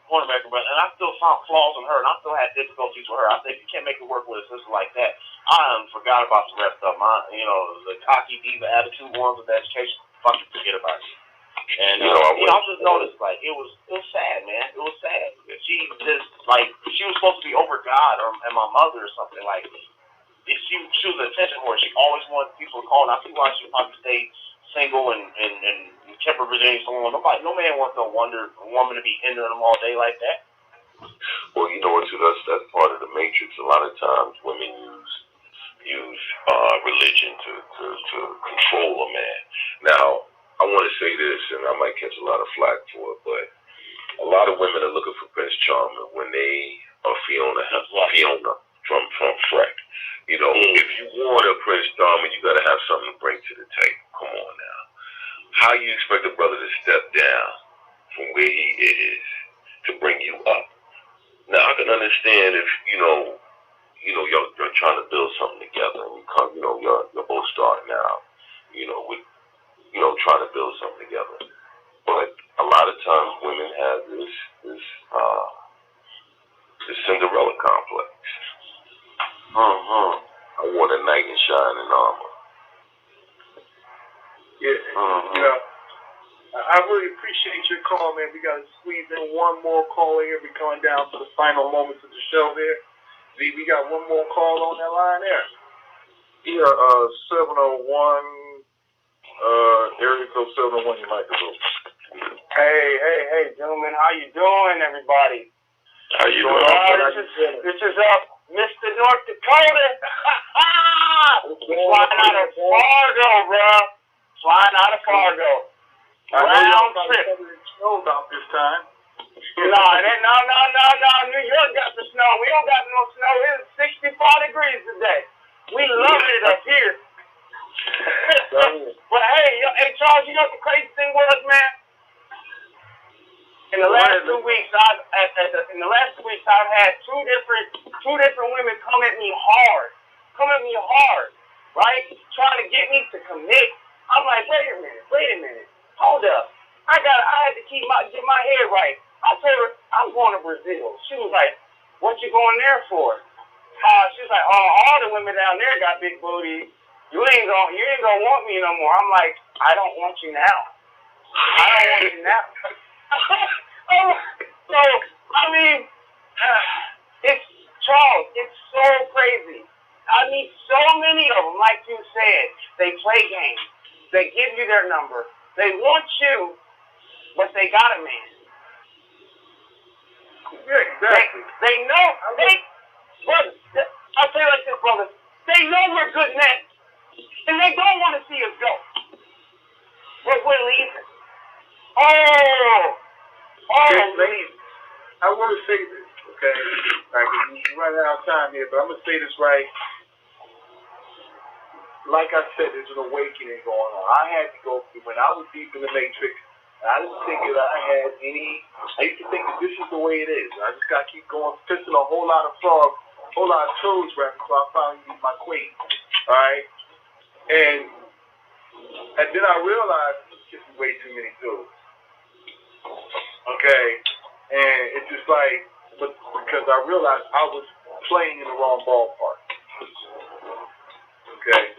one American brother. And I still found flaws in her, and I still had difficulties with her. I said, if you can't make it work with a sister like that, I forgot about the rest of them. The cocky diva attitude ones with the education, fucking forget about it. And I just noticed, it was sad, man. It was sad. She just she was supposed to be over God and my mother or something. She was an attention whore. She always wanted people to call, and I see why she probably stayed single and kept her virginity so long. No man wants no woman to be hindering them all day like that. Well, you know what? That's part of the matrix. A lot of times, women use religion to control a man. Now, I want to say this, and I might catch a lot of flack for it, but a lot of women are looking for Prince Charming when they are Fiona from Shrek. If you want a Prince Charming, you got to have something to bring to the table. Come on now. How you expect a brother to step down from where he is to bring you up? Now, I can understand if, you're trying to build something together, and you come, you're both starting out, with trying to build something together. But a lot of times women have this Cinderella complex. I want a knight in shining armor. Yeah, I really appreciate your call, man. We got to squeeze in one more call here. We're coming down to the final moments of the show there. We got one more call on that line there. Yeah, 701. Area code 701, you might be able. Hey, gentlemen, how you doing, everybody? How you doing? This is Mr. North Dakota. Flying out of Fargo, bro. Flying out of Fargo. Round trip. Snow about this time. No. New York got the snow. We don't got no snow. It's 65 degrees today. We love it up here. But hey, Charles, you know what the crazy thing was, man? In the last 2 weeks, I've had two different women come at me hard, right? Trying to get me to commit. I'm like, wait a minute, hold up. I had to get my head right. I told her I'm going to Brazil. She was like, what you going there for? She was like, all the women down there got big booties. You ain't gonna want me no more. I'm like, I don't want you now. So, it's Charles. It's so crazy. I meet so many of them, like you said. They play games. They give you their number. They want you, but they got a man. Yeah, exactly. They know. Brothers, I'll tell you like this, brothers. They know we're good men, and they don't want to see us go. We're leaving. Leaving. I want to say this, okay? Like, we're running out of time here, but I'm going to say this right. Like I said, there's an awakening going on. I had to go through, when I was deep in the matrix, I didn't think that I used to think that this is the way it is. I just got to keep going, pissing a whole lot of frogs, a whole lot of toads rapping until I finally meet my queen. All right? And then I realized I'm kissing way too many toads. Okay? And it's just like, because I realized I was playing in the wrong ballpark. Okay?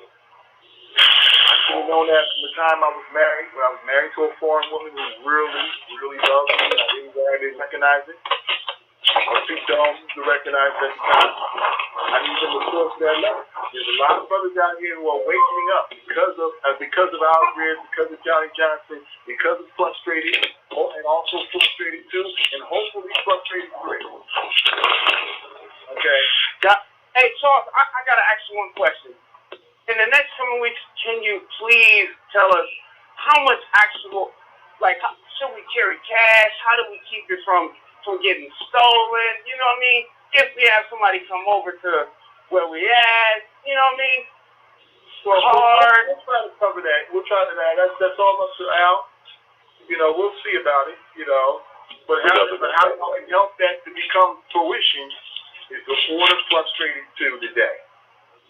I should have known that from the time I was married, when I was married to a foreign woman who really loved me. I didn't recognize it. I was too dumb to recognize it at the time. I need them to source that love. There's a lot of brothers out here who are waking up because of Al Greeze, because of Johnny Johnson, because of frustrated, and also frustrated too, and hopefully frustrated free. Okay. Hey, Charles, I gotta ask you one question. In the next coming weeks, can you please tell us how much actual, should we carry cash? How do we keep it from getting stolen? You know what I mean? If we have somebody come over to where we at, you know what I mean? Well, we'll try to cover that. We'll try to that. That's all up to Al. You know, we'll see about it. You know, but how we can help that to become fruition is the order frustrated to today.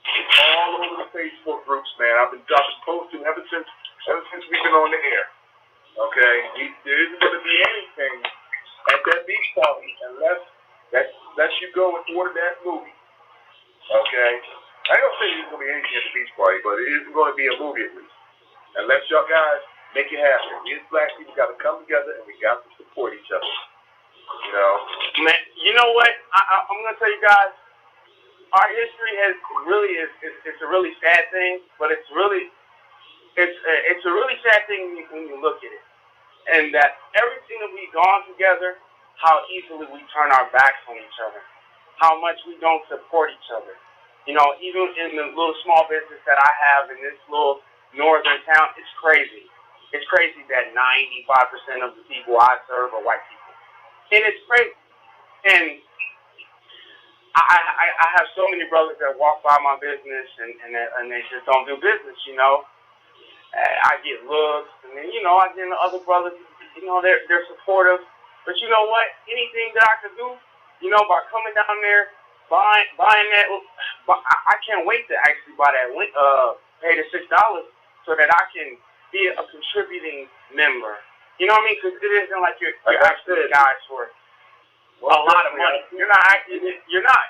It's all over the Facebook groups, man. I've been posting ever since we've been on the air. Okay, there isn't going to be anything at that beach party unless you go and order that movie. Okay, I don't say there's going to be anything at the beach party, but it isn't going to be a movie at least. Unless y'all guys make it happen. We as black people got to come together and we got to support each other. You know, man. You know what? I'm going to tell you guys. Our history it's a really sad thing, but it's a really sad thing when you look at it. And that everything that we've gone together, how easily we turn our backs on each other, how much we don't support each other. You know, even in the little small business that I have in this little northern town, it's crazy. It's crazy that 95% of the people I serve are white people. And it's crazy. And I have so many brothers that walk by my business and they just don't do business, you know. I get looks, and then, you know, I get other brothers, you know, they're supportive. But you know what? Anything that I could do, you know, by coming down there, buying that, I can't wait to actually buy that, pay the $6 so that I can be a contributing member. You know what I mean? Because it isn't like you're actually guys for a lot of money. You're not.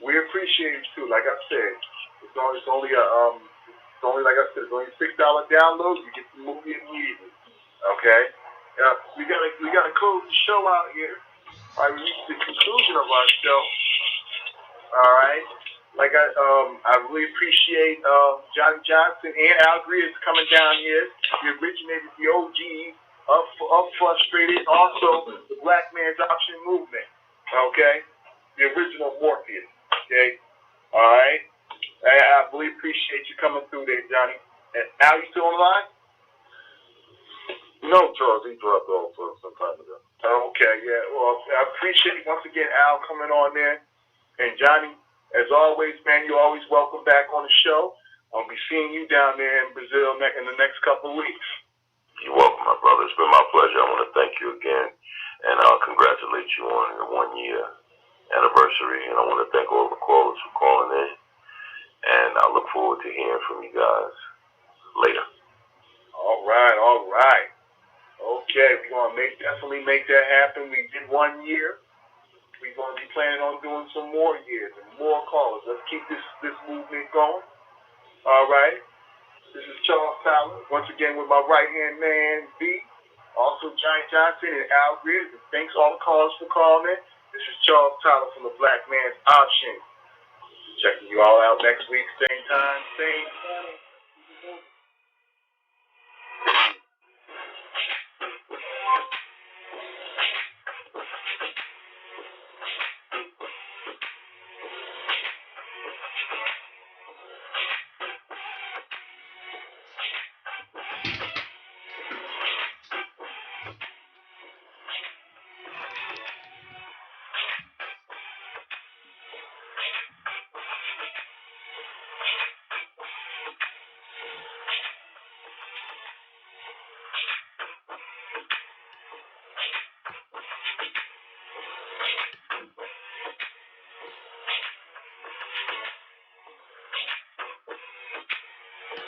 We appreciate it too. Like I said, it's only like I said, it's only $6 download. You get the movie immediately. Okay. We gotta close the show out here. All right, we reached the conclusion of our show. All right. Like I really appreciate Johnny Johnson and Al Greeze coming down here. The originated, the OGs of Frustrated, also the Black Man's Option Movement. Okay, the original Morpheus. Okay, all right. I really appreciate you coming through there, Johnny. And Al, you still on the line? No, Charles, he dropped off some time ago. Okay, yeah. Well, I appreciate once again Al coming on there, and Johnny. As always, man, you're always welcome back on the show. I'll be seeing you down there in Brazil in the next couple of weeks. You're welcome, my brother. It's been my pleasure. I want to thank you again, and I'll congratulate you on your 1-year anniversary, and I want to thank all the callers for calling in, and I look forward to hearing from you guys later. All right. Okay, we're going to definitely make that happen. We did 1 year. We're going to be planning on doing some more years and more callers. Let's keep this movement going. All right. This is Charles Tyler, once again with my right-hand man, V. Also, Johnny Johnson and Al Greeze. And thanks all the callers for calling in. This is Charles Tyler from the Black Man's Option. Checking you all out next week, same time, same channel.